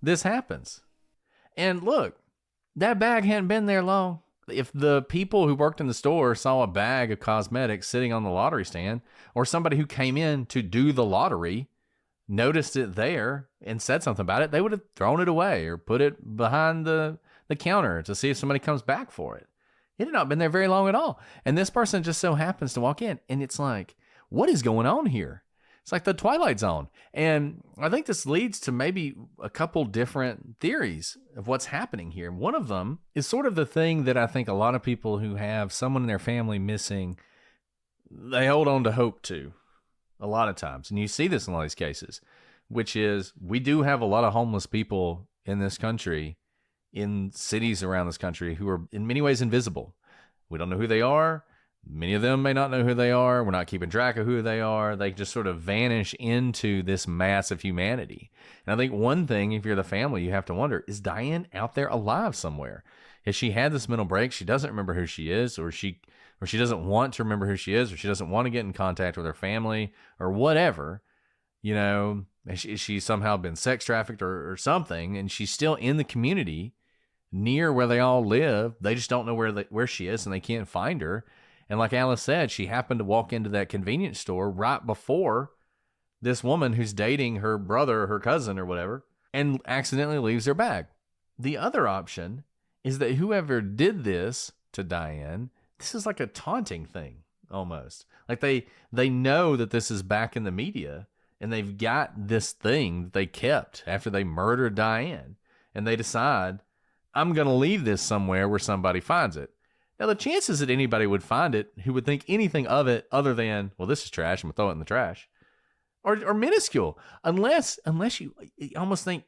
this happens. And look, that bag hadn't been there long. If the people who worked in the store saw a bag of cosmetics sitting on the lottery stand, or somebody who came in to do the lottery noticed it there and said something about it, they would have thrown it away or put it behind the counter to see if somebody comes back for it. It had not been there very long at all. And this person just so happens to walk in, and it's like, what is going on here? It's like the Twilight Zone. And I think this leads to maybe a couple different theories of what's happening here. One of them is sort of the thing that I think a lot of people who have someone in their family missing, they hold on to hope to a lot of times. And you see this in a lot of these cases, which is we do have a lot of homeless people in this country, in cities around this country, who are in many ways invisible. We don't know who they are. Many of them may not know who they are. We're not keeping track of who they are. They just sort of vanish into this mass of humanity. And I think one thing, if you're the family, you have to wonder, is Diane out there alive somewhere? Has she had this mental break? She doesn't remember who she is, or she doesn't want to remember who she is, or she doesn't want to get in contact with her family, or whatever. You know, has she somehow been sex trafficked or something, and she's still in the community near where they all live. They just don't know where she is, and they can't find her. And like Alice said, she happened to walk into that convenience store right before this woman who's dating her brother or her cousin or whatever, and accidentally leaves her bag. The other option is that whoever did this to Diane, this is like a taunting thing almost. Like they know that this is back in the media, and they've got this thing that they kept after they murdered Diane, and they decide, I'm going to leave this somewhere where somebody finds it. Now, the chances that anybody would find it who would think anything of it other than, well, this is trash, I'm going to throw it in the trash, are minuscule. Unless you almost think,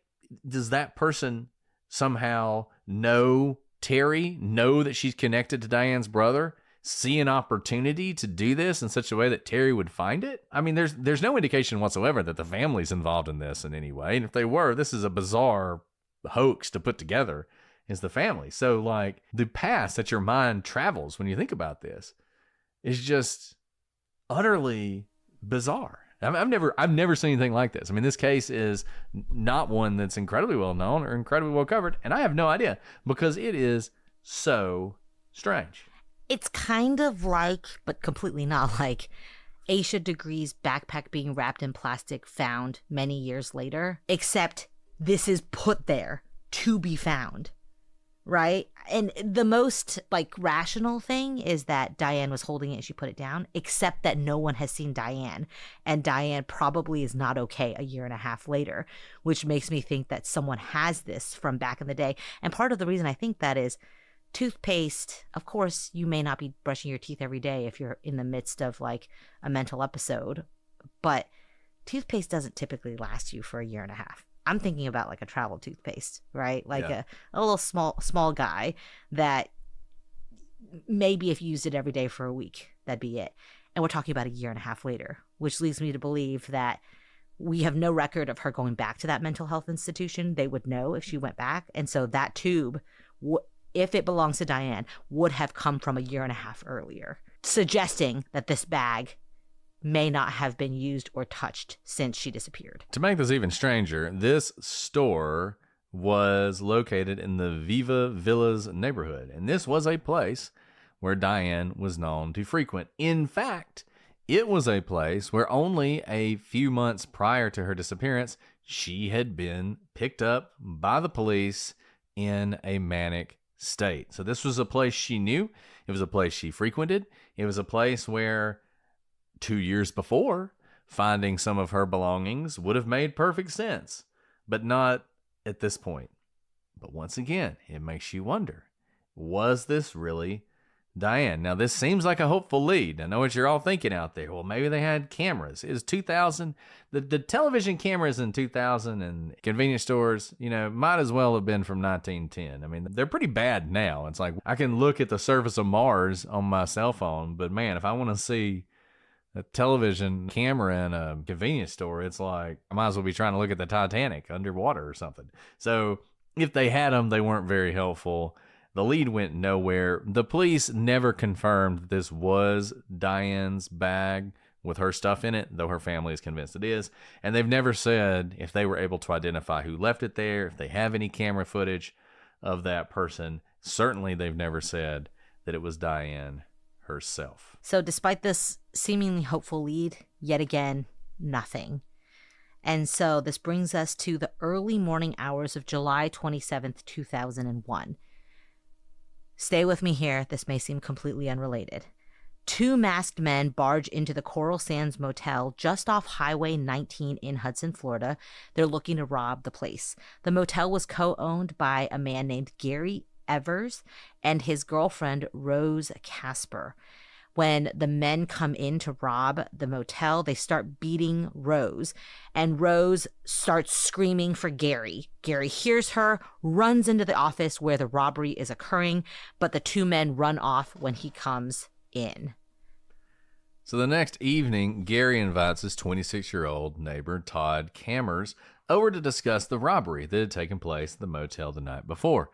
does that person somehow know Terry, know that she's connected to Diane's brother, see an opportunity to do this in such a way that Terry would find it? I mean, there's no indication whatsoever that the family's involved in this in any way. And if they were, this is a bizarre hoax to put together. Is the family. So like the past that your mind travels when you think about this is just utterly bizarre. I've never seen anything like this. I mean, this case is not one that's incredibly well known or incredibly well covered, and I have no idea because it is so strange. It's kind of like, but completely not like, Aisha Degree's backpack being wrapped in plastic found many years later, except this is put there to be found. Right? And the most like rational thing is that Diane was holding it and she put it down, except that no one has seen Diane, and Diane probably is not okay a year and a half later, which makes me think that someone has this from back in the day. And part of the reason I think that is toothpaste. Of course, you may not be brushing your teeth every day if you're in the midst of like a mental episode, but toothpaste doesn't typically last you for a year and a half. I'm thinking about like a travel toothpaste, right? Like a little small guy that maybe if you used it every day for a week, that'd be it. And we're talking about a year and a half later, which leads me to believe that we have no record of her going back to that mental health institution. They would know if she went back. And so that tube, if it belongs to Diane, would have come from a year and a half earlier. suggesting that this bag may not have been used or touched since she disappeared. To make this even stranger, this store was located in the Viva Villas neighborhood, and this was a place where Diane was known to frequent. In fact, it was a place where only a few months prior to her disappearance, she had been picked up by the police in a manic state. So this was a place she knew. It was a place she frequented. It was a place where 2 years before, finding some of her belongings would have made perfect sense, but not at this point. But once again, it makes you wonder, was this really Diane? Now, this seems like a hopeful lead. I know what you're all thinking out there. Well, maybe they had cameras. It was 2000. The television cameras in 2000 and convenience stores, might as well have been from 1910. I mean, they're pretty bad now. It's like I can look at the surface of Mars on my cell phone, but man, if I want to see a television camera in a convenience store, it's like I might as well be trying to look at the Titanic underwater or something. So if they had them, they weren't very helpful. The lead went nowhere. The police never confirmed that this was Diane's bag with her stuff in it, though her family is convinced it is. And they've never said if they were able to identify who left it there, if they have any camera footage of that person. Certainly they've never said that it was Diane herself. So despite this seemingly hopeful lead, yet again, nothing. And so this brings us to the early morning hours of July 27th, 2001. Stay with me here. This may seem completely unrelated. 2 masked men barge into the Coral Sands Motel just off Highway 19 in Hudson, Florida. They're looking to rob the place. The motel was co-owned by a man named Gary Evers and his girlfriend, Rose Casper. When the men come in to rob the motel, they start beating Rose, and Rose starts screaming for Gary. Gary hears her, runs into the office where the robbery is occurring, but the 2 men run off when he comes in. So the next evening, Gary invites his 26-year-old neighbor, Todd Cammers, over to discuss the robbery that had taken place at the motel the night before.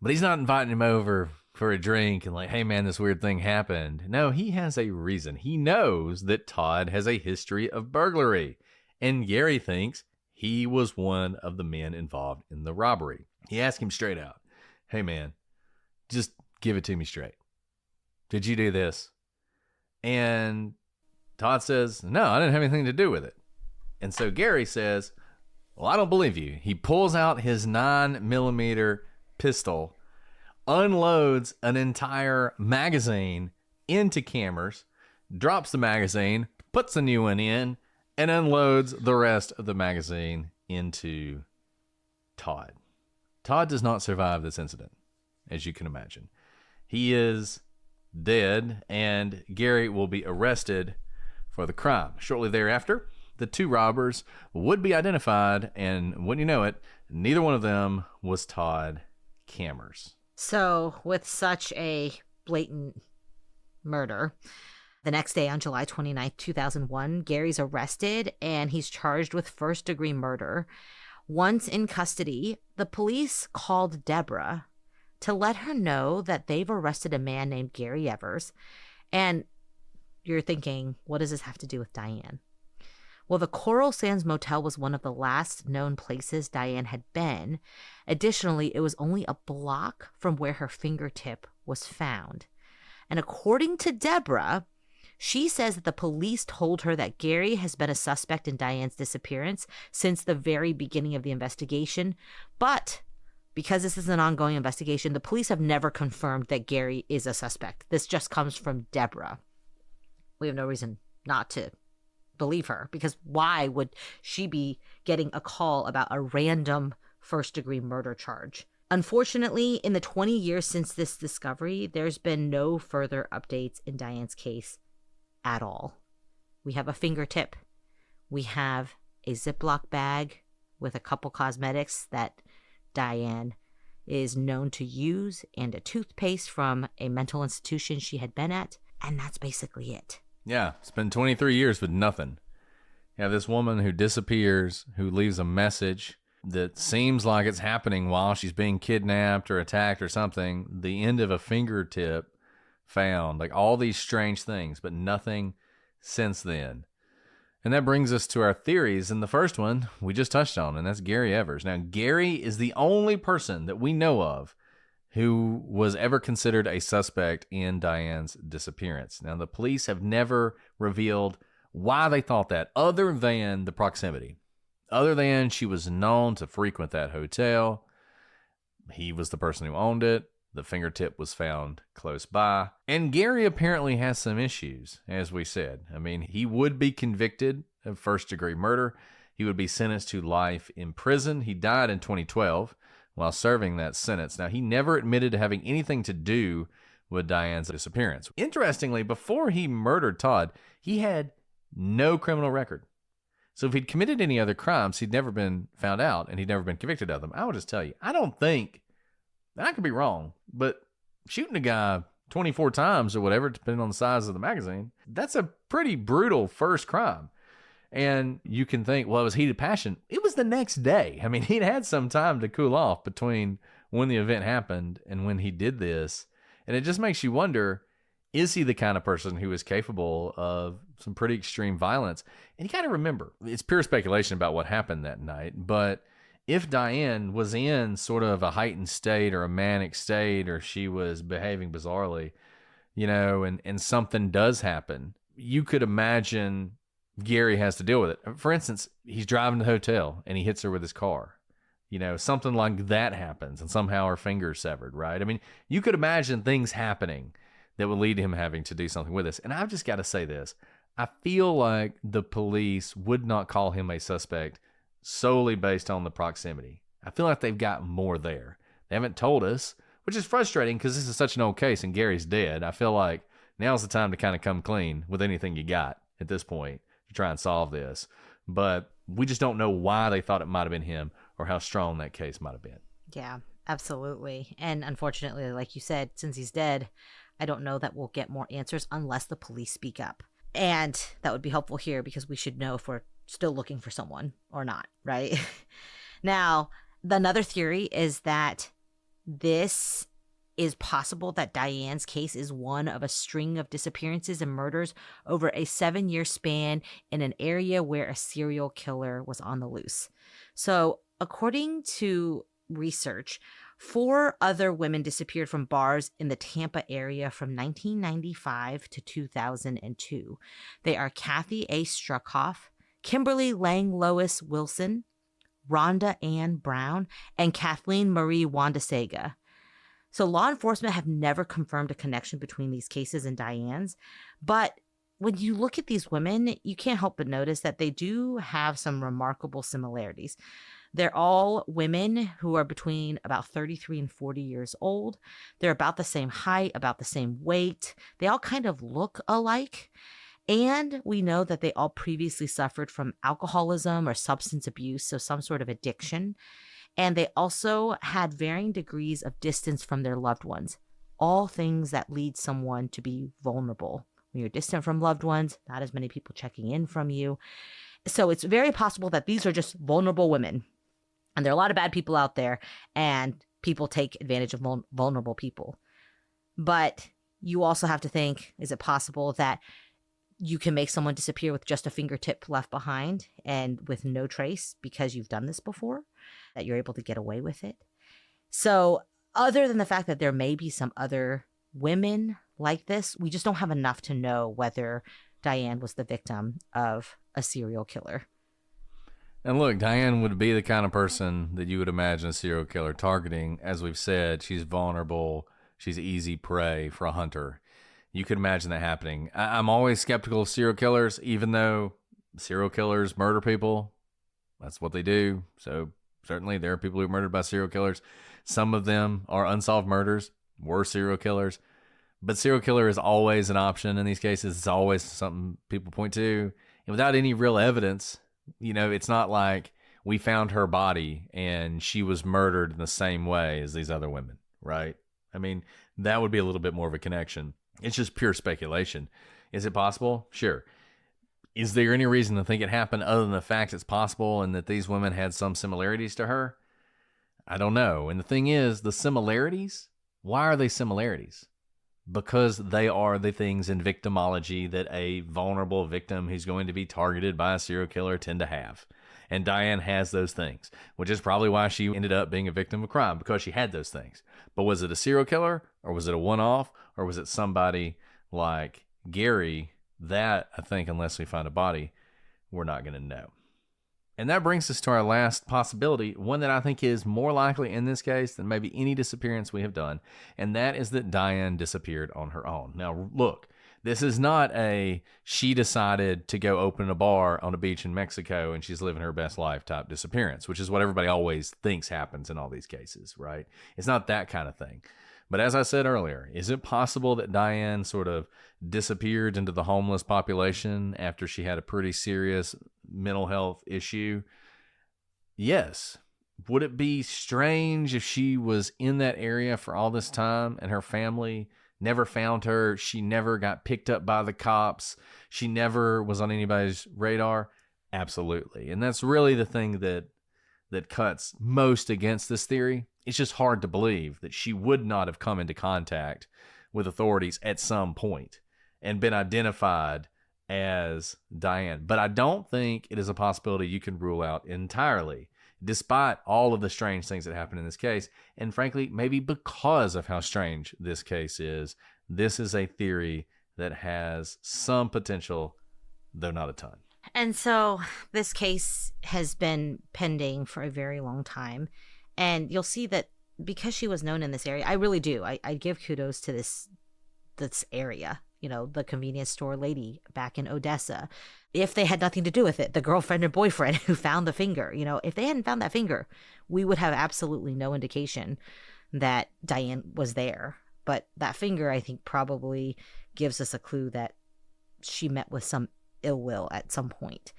But he's not inviting him over for a drink and like, hey man, this weird thing happened. No, he has a reason. He knows that Todd has a history of burglary, and Gary thinks he was one of the men involved in the robbery. He asked him straight out, hey man, just give it to me straight. Did you do this? And Todd says, no, I didn't have anything to do with it. And so Gary says, well, I don't believe you. He pulls out his 9mm pistol, unloads an entire magazine into Cammers, drops the magazine, puts a new one in, and unloads the rest of the magazine into Todd. Todd does not survive this incident, as you can imagine. He is dead, and Gary will be arrested for the crime. Shortly thereafter, the 2 robbers would be identified, and wouldn't you know it, neither one of them was Todd Cammers. So, with such a blatant murder, the next day on July 29th, 2001, Gary's arrested and he's charged with first-degree murder. Once in custody, the police called Deborah to let her know that they've arrested a man named Gary Evers. And you're thinking, what does this have to do with Diane? Well, the Coral Sands Motel was one of the last known places Diane had been. Additionally, it was only a block from where her fingertip was found. And according to Deborah, she says that the police told her that Gary has been a suspect in Diane's disappearance since the very beginning of the investigation. But because this is an ongoing investigation, the police have never confirmed that Gary is a suspect. This just comes from Deborah. We have no reason not to believe her, because why would she be getting a call about a random first-degree murder charge? Unfortunately, in the 20 years since this discovery, there's been no further updates in Diane's case at all. We have a fingertip. We have a Ziploc bag with a couple cosmetics that Diane is known to use, and a toothpaste from a mental institution she had been at, and that's basically it. Yeah, it's been 23 years with nothing. You have this woman who disappears, who leaves a message that seems like it's happening while she's being kidnapped or attacked or something. The end of a fingertip found, like all these strange things, but nothing since then. And that brings us to our theories. And the first one we just touched on, and that's Gary Evers. Now, Gary is the only person that we know of who was ever considered a suspect in Diane's disappearance. Now, the police have never revealed why they thought that, other than the proximity. Other than she was known to frequent that hotel. He was the person who owned it. The fingertip was found close by. And Gary apparently has some issues, as we said. I mean, he would be convicted of first-degree murder. He would be sentenced to life in prison. He died in 2012 while serving that sentence. Now, he never admitted to having anything to do with Diane's disappearance. Interestingly, before he murdered Todd, he had no criminal record. So if he'd committed any other crimes, he'd never been found out and he'd never been convicted of them. I would just tell you, I don't think, and I could be wrong, but shooting a guy 24 times or whatever, depending on the size of the magazine, that's a pretty brutal first crime. And you can think, well, it was heated passion. It was the next day. I mean, he'd had some time to cool off between when the event happened and when he did this. And it just makes you wonder, is he the kind of person who is capable of some pretty extreme violence? And you got to remember, it's pure speculation about what happened that night, but if Diane was in sort of a heightened state or a manic state, or she was behaving bizarrely, you know, and something does happen, you could imagine Gary has to deal with it. For instance, he's driving to the hotel and he hits her with his car. You know, something like that happens and somehow her finger's severed, right? I mean, you could imagine things happening that would lead to him having to do something with this. And I've just got to say this. I feel like the police would not call him a suspect solely based on the proximity. I feel like they've got more there. They haven't told us, which is frustrating because this is such an old case and Gary's dead. I feel like now's the time to kind of come clean with anything you got at this point to try and solve this. But we just don't know why they thought it might have been him or how strong that case might have been. Yeah, absolutely. And unfortunately, like you said, since he's dead, I don't know that we'll get more answers unless the police speak up. And that would be helpful here because we should know if we're still looking for someone or not, right? Now, another theory is that this is possible that Diane's case is one of a string of disappearances and murders over a 7-year span in an area where a serial killer was on the loose. So, according to research, 4 other women disappeared from bars in the Tampa area from 1995 to 2002. They are Kathy A. Struckhoff, Kimberly Lang Lois Wilson, Rhonda Ann Brown, and Kathleen Marie Wandasega. So law enforcement have never confirmed a connection between these cases and Diane's, but when you look at these women, you can't help but notice that they do have some remarkable similarities. They're all women who are between about 33 and 40 years old. They're about the same height, about the same weight. They all kind of look alike. And we know that they all previously suffered from alcoholism or substance abuse, so some sort of addiction. And they also had varying degrees of distance from their loved ones, all things that lead someone to be vulnerable. When you're distant from loved ones, not as many people checking in from you. So it's very possible that these are just vulnerable women. And there are a lot of bad people out there, and people take advantage of vulnerable people. But you also have to think, is it possible that you can make someone disappear with just a fingertip left behind and with no trace because you've done this before, that you're able to get away with it? So other than the fact that there may be some other women like this, we just don't have enough to know whether Diane was the victim of a serial killer. And look, Diane would be the kind of person that you would imagine a serial killer targeting. As we've said, she's vulnerable. She's easy prey for a hunter. You could imagine that happening. I'm always skeptical of serial killers, even though serial killers murder people. That's what they do. So certainly there are people who are murdered by serial killers. Some of them are unsolved murders, were serial killers. But serial killer is always an option in these cases. It's always something people point to. And without any real evidence, you know, it's not like we found her body and she was murdered in the same way as these other women, right? I mean, that would be a little bit more of a connection. It's just pure speculation. Is it possible? Sure. Is there any reason to think it happened other than the fact it's possible and that these women had some similarities to her? I don't know. And the thing is, the similarities, why are they similarities? because they are the things in victimology that a vulnerable victim who's going to be targeted by a serial killer tend to have. And Diane has those things, which is probably why she ended up being a victim of crime, because she had those things. But was it a serial killer, or was it a one-off, or was it somebody like Gary? That, I think, unless we find a body, we're not going to know. And that brings us to our last possibility, one that I think is more likely in this case than maybe any disappearance we have done, and that is that Diane disappeared on her own. Now, look, this is not a she decided to go open a bar on a beach in Mexico and she's living her best life type disappearance, which is what everybody always thinks happens in all these cases, right? It's not that kind of thing. But as I said earlier, is it possible that Diane sort of disappeared into the homeless population after she had a pretty serious mental health issue? Yes. Would it be strange if she was in that area for all this time and her family never found her? She never got picked up by the cops. She never was on anybody's radar? Absolutely. And that's really the thing that cuts most against this theory. It's just hard to believe that she would not have come into contact with authorities at some point and been identified as Diane. But I don't think it is a possibility you can rule out entirely, despite all of the strange things that happened in this case. And frankly, maybe because of how strange this case is, this is a theory that has some potential, though not a ton. And so this case has been pending for a very long time. And you'll see that because she was known in this area, I really do. I give kudos to this area, the convenience store lady back in Odessa. If they had nothing to do with it, the girlfriend or boyfriend who found the finger, if they hadn't found that finger, we would have absolutely no indication that Diane was there. But that finger, I think, probably gives us a clue that she met with some ill will at some point.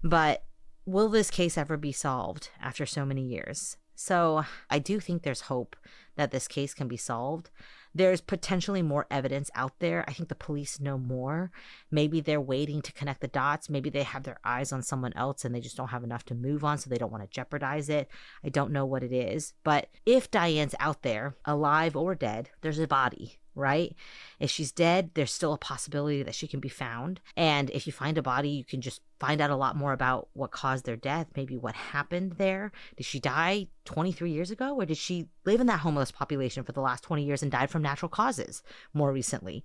But will this case ever be solved after so many years? So I do think there's hope that this case can be solved. There's potentially more evidence out there. I think the police know more. Maybe they're waiting to connect the dots. Maybe they have their eyes on someone else and they just don't have enough to move on, so they don't want to jeopardize it. I don't know what it is. But if Diane's out there, alive or dead, there's a body, right? If she's dead, there's still a possibility that she can be found. And if you find a body, you can just find out a lot more about what caused their death, maybe what happened there. Did she die 23 years ago, or did she live in that homeless population for the last 20 years and died from natural causes more recently?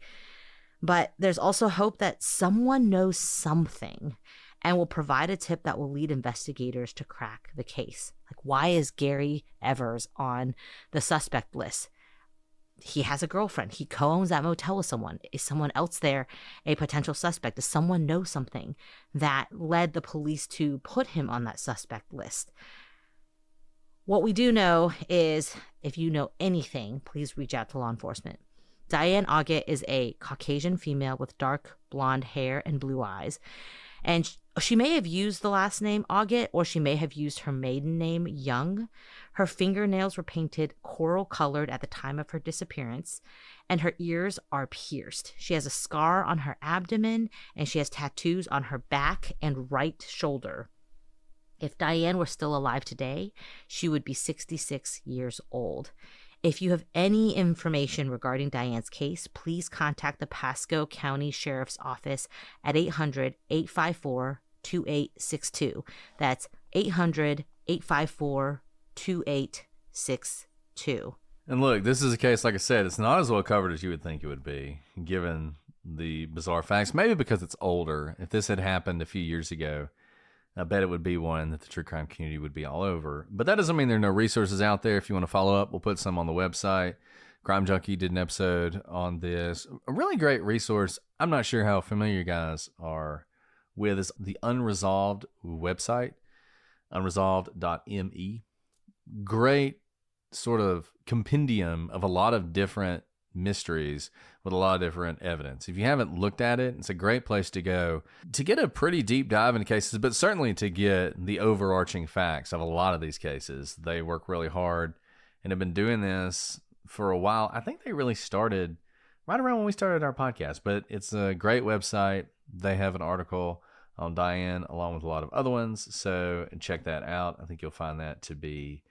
But there's also hope that someone knows something and will provide a tip that will lead investigators to crack the case. Like, why is Gary Evers on the suspect list? He has a girlfriend. He co-owns that motel with someone. Is someone else there a potential suspect? Does someone know something that led the police to put him on that suspect list? What we do know is, if you know anything, please reach out to law enforcement. Diane Augat is a Caucasian female with dark blonde hair and blue eyes. And she may have used the last name Augat, or she may have used her maiden name Young. Her fingernails were painted coral colored at the time of her disappearance, and her ears are pierced. She has a scar on her abdomen, and she has tattoos on her back and right shoulder. If Diane were still alive today, she would be 66 years old. If you have any information regarding Diane's case, please contact the Pasco County Sheriff's Office at 800-854-2862. That's 800-854-2862. And look, this is a case, like I said, it's not as well covered as you would think it would be, given the bizarre facts. Maybe because it's older. If this had happened a few years ago, I bet it would be one that the true crime community would be all over. But that doesn't mean there are no resources out there. If you want to follow up, we'll put some on the website. Crime Junkie did an episode on this. A really great resource. I'm not sure how familiar you guys are with is the Unresolved website, unresolved.me. Great sort of compendium of a lot of different mysteries with a lot of different evidence. If you haven't looked at it, it's a great place to go to get a pretty deep dive into cases, but certainly to get the overarching facts of a lot of these cases. They work really hard and have been doing this for a while. I think they really started right around when we started our podcast, but it's a great website. They have an article on Diane along with a lot of other ones, so check that out. I think you'll find that to be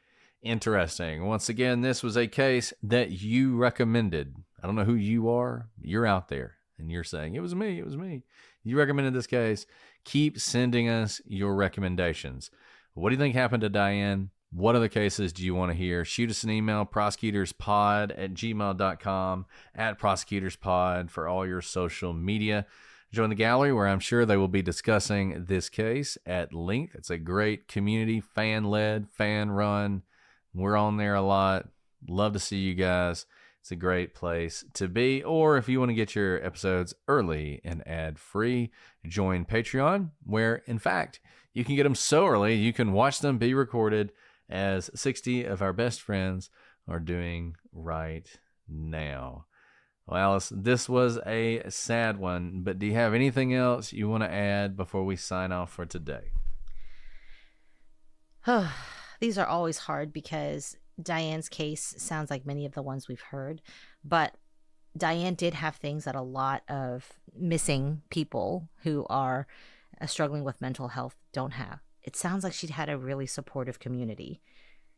interesting. Once again, this was a case that you recommended. I don't know who you are. You're out there and you're saying, it was me. It was me. You recommended this case. Keep sending us your recommendations. What do you think happened to Diane? What other cases do you want to hear? Shoot us an email, prosecutorspod@gmail.com, @prosecutorspod for all your social media. Join the gallery where I'm sure they will be discussing this case at length. It's a great community, fan-led, fan-run. We're on there a lot. Love to see you guys. It's a great place to be. Or if you want to get your episodes early and ad-free, join Patreon, where, in fact, you can get them so early you can watch them be recorded, as 60 of our best friends are doing right now. Well, Alice, this was a sad one, but do you have anything else you want to add before we sign off for today? These are always hard because Diane's case sounds like many of the ones we've heard, but Diane did have things that a lot of missing people who are struggling with mental health don't have. It sounds like she'd had a really supportive community,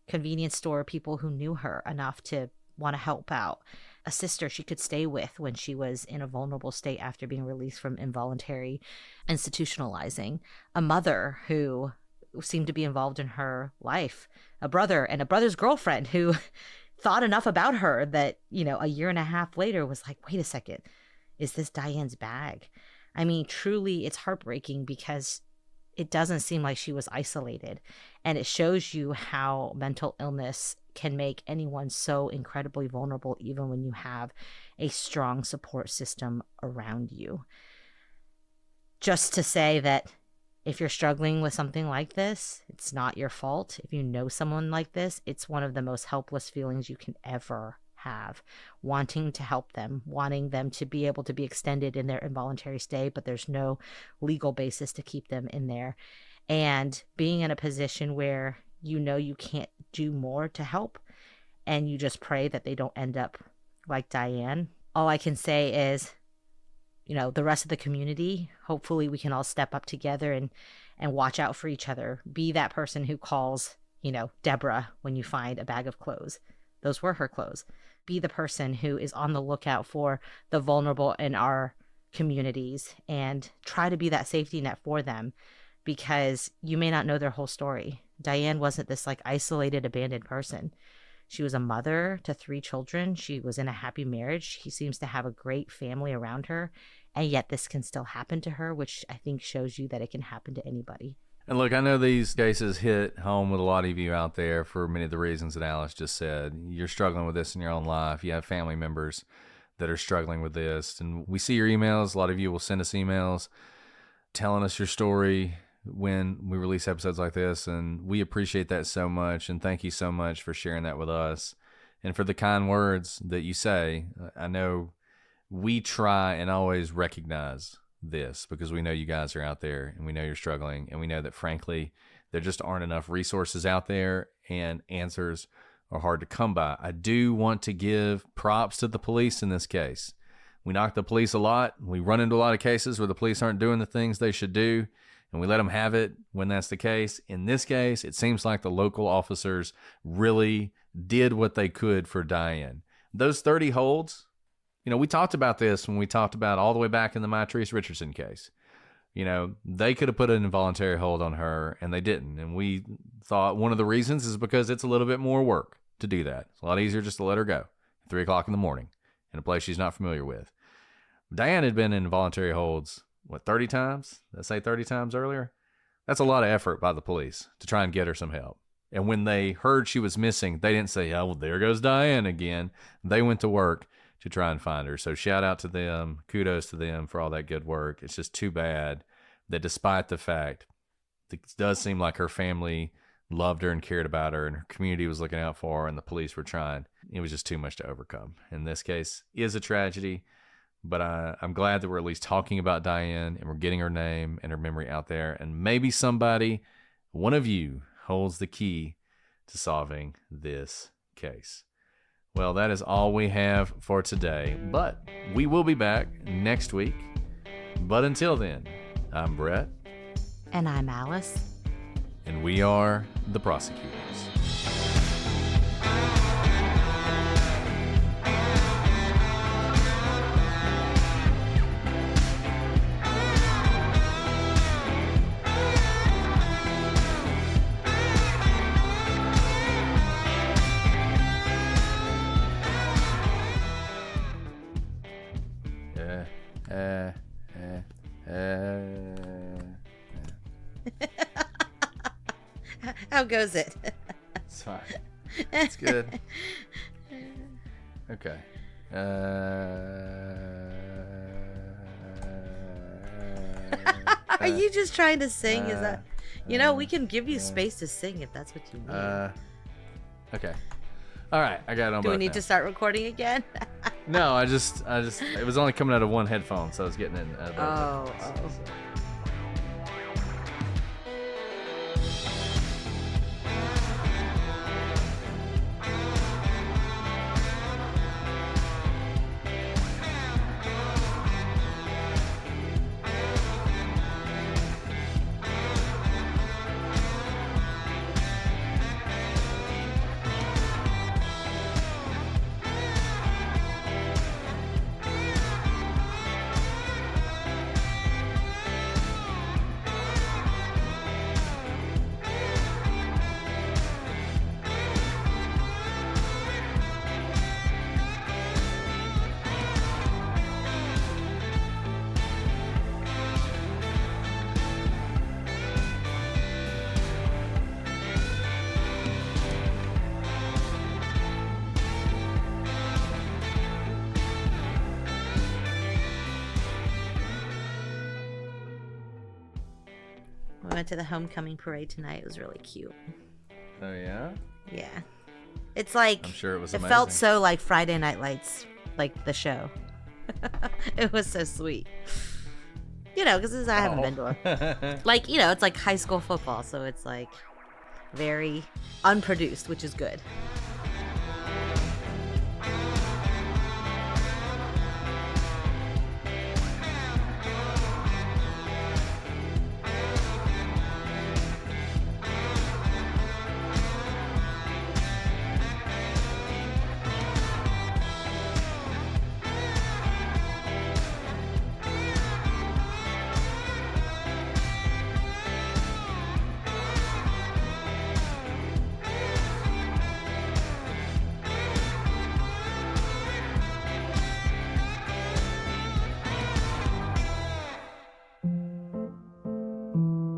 convenience store people who knew her enough to want to help out, a sister she could stay with when she was in a vulnerable state after being released from involuntary institutionalizing, a mother who seemed to be involved in her life, a brother and a brother's girlfriend who thought enough about her that, a year and a half later was like, wait a second, is this Diane's bag? I mean, truly, it's heartbreaking because it doesn't seem like she was isolated. And it shows you how mental illness can make anyone so incredibly vulnerable, even when you have a strong support system around you. Just to say that if you're struggling with something like this, it's not your fault. If you know someone like this, it's one of the most helpless feelings you can ever have. Wanting to help them, wanting them to be able to be extended in their involuntary stay, but there's no legal basis to keep them in there. And being in a position where you can't do more to help, and you just pray that they don't end up like Diane. All I can say is, the rest of the community, hopefully we can all step up together and watch out for each other. Be that person who calls, Deborah when you find a bag of clothes. Those were her clothes. Be the person who is on the lookout for the vulnerable in our communities and try to be that safety net for them, because you may not know their whole story. Diane wasn't this isolated, abandoned person. She was a mother to 3 children. She was in a happy marriage. She seems to have a great family around her. And yet this can still happen to her, which I think shows you that it can happen to anybody. And look, I know these cases hit home with a lot of you out there for many of the reasons that Alice just said. You're struggling with this in your own life. You have family members that are struggling with this. And we see your emails. A lot of you will send us emails telling us your story when we release episodes like this. And we appreciate that so much. And thank you so much for sharing that with us and for the kind words that you say. I know we try and always recognize this because we know you guys are out there and we know you're struggling, and we know that frankly there just aren't enough resources out there and answers are hard to come by. I do want to give props to the police in this case. We knock the police a lot. We run into a lot of cases where the police aren't doing the things they should do, and we let them have it when that's the case. In this case, it seems like the local officers really did what they could for Diane. Those 30 holds, we talked about this when we talked about all the way back in the Matrice Richardson case. They could have put an involuntary hold on her and they didn't. And we thought one of the reasons is because it's a little bit more work to do that. It's a lot easier just to let her go at 3 o'clock in the morning in a place she's not familiar with. Diane had been in involuntary holds, 30 times? Did I say 30 times earlier? That's a lot of effort by the police to try and get her some help. And when they heard she was missing, they didn't say, oh, well, there goes Diane again. They went to work to try and find her. So shout out to them. Kudos to them for all that good work. It's just too bad that despite the fact it does seem like her family loved her and cared about her and her community was looking out for her and the police were trying, it was just too much to overcome. In this case is a tragedy, but I'm glad that we're at least talking about Diane and we're getting her name and her memory out there. And maybe somebody, one of you, holds the key to solving this case. Well, that is all we have for today, but we will be back next week. But until then, I'm Brett. And I'm Alice. And we are the Prosecutors. How goes it? It's fine. It's good. Okay. Are you just trying to sing? Is that... we can give you space to sing if that's what you need. Okay. All right, I got it on. Do we need to start recording again? No, I just, it was only coming out of one headphone, so I was getting it. Oh. We went to the homecoming parade tonight. It was really cute. Oh, yeah? Yeah. It's like... I'm sure it was It amazing. felt so like Friday Night Lights, like the show. It was so sweet. Because I haven't been to one. Like, it's like high school football, so it's like very unproduced, which is good.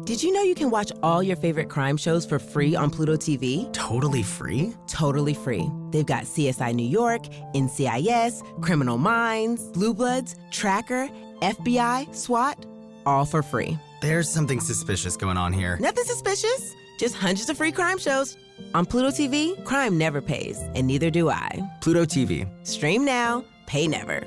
Did you know you can watch all your favorite crime shows for free on Pluto TV? Totally free? Totally free. They've got CSI New York, NCIS, Criminal Minds, Blue Bloods, Tracker, FBI, SWAT, all for free. There's something suspicious going on here. Nothing suspicious, just hundreds of free crime shows. On Pluto TV, crime never pays, and neither do I. Pluto TV. Stream now, pay never.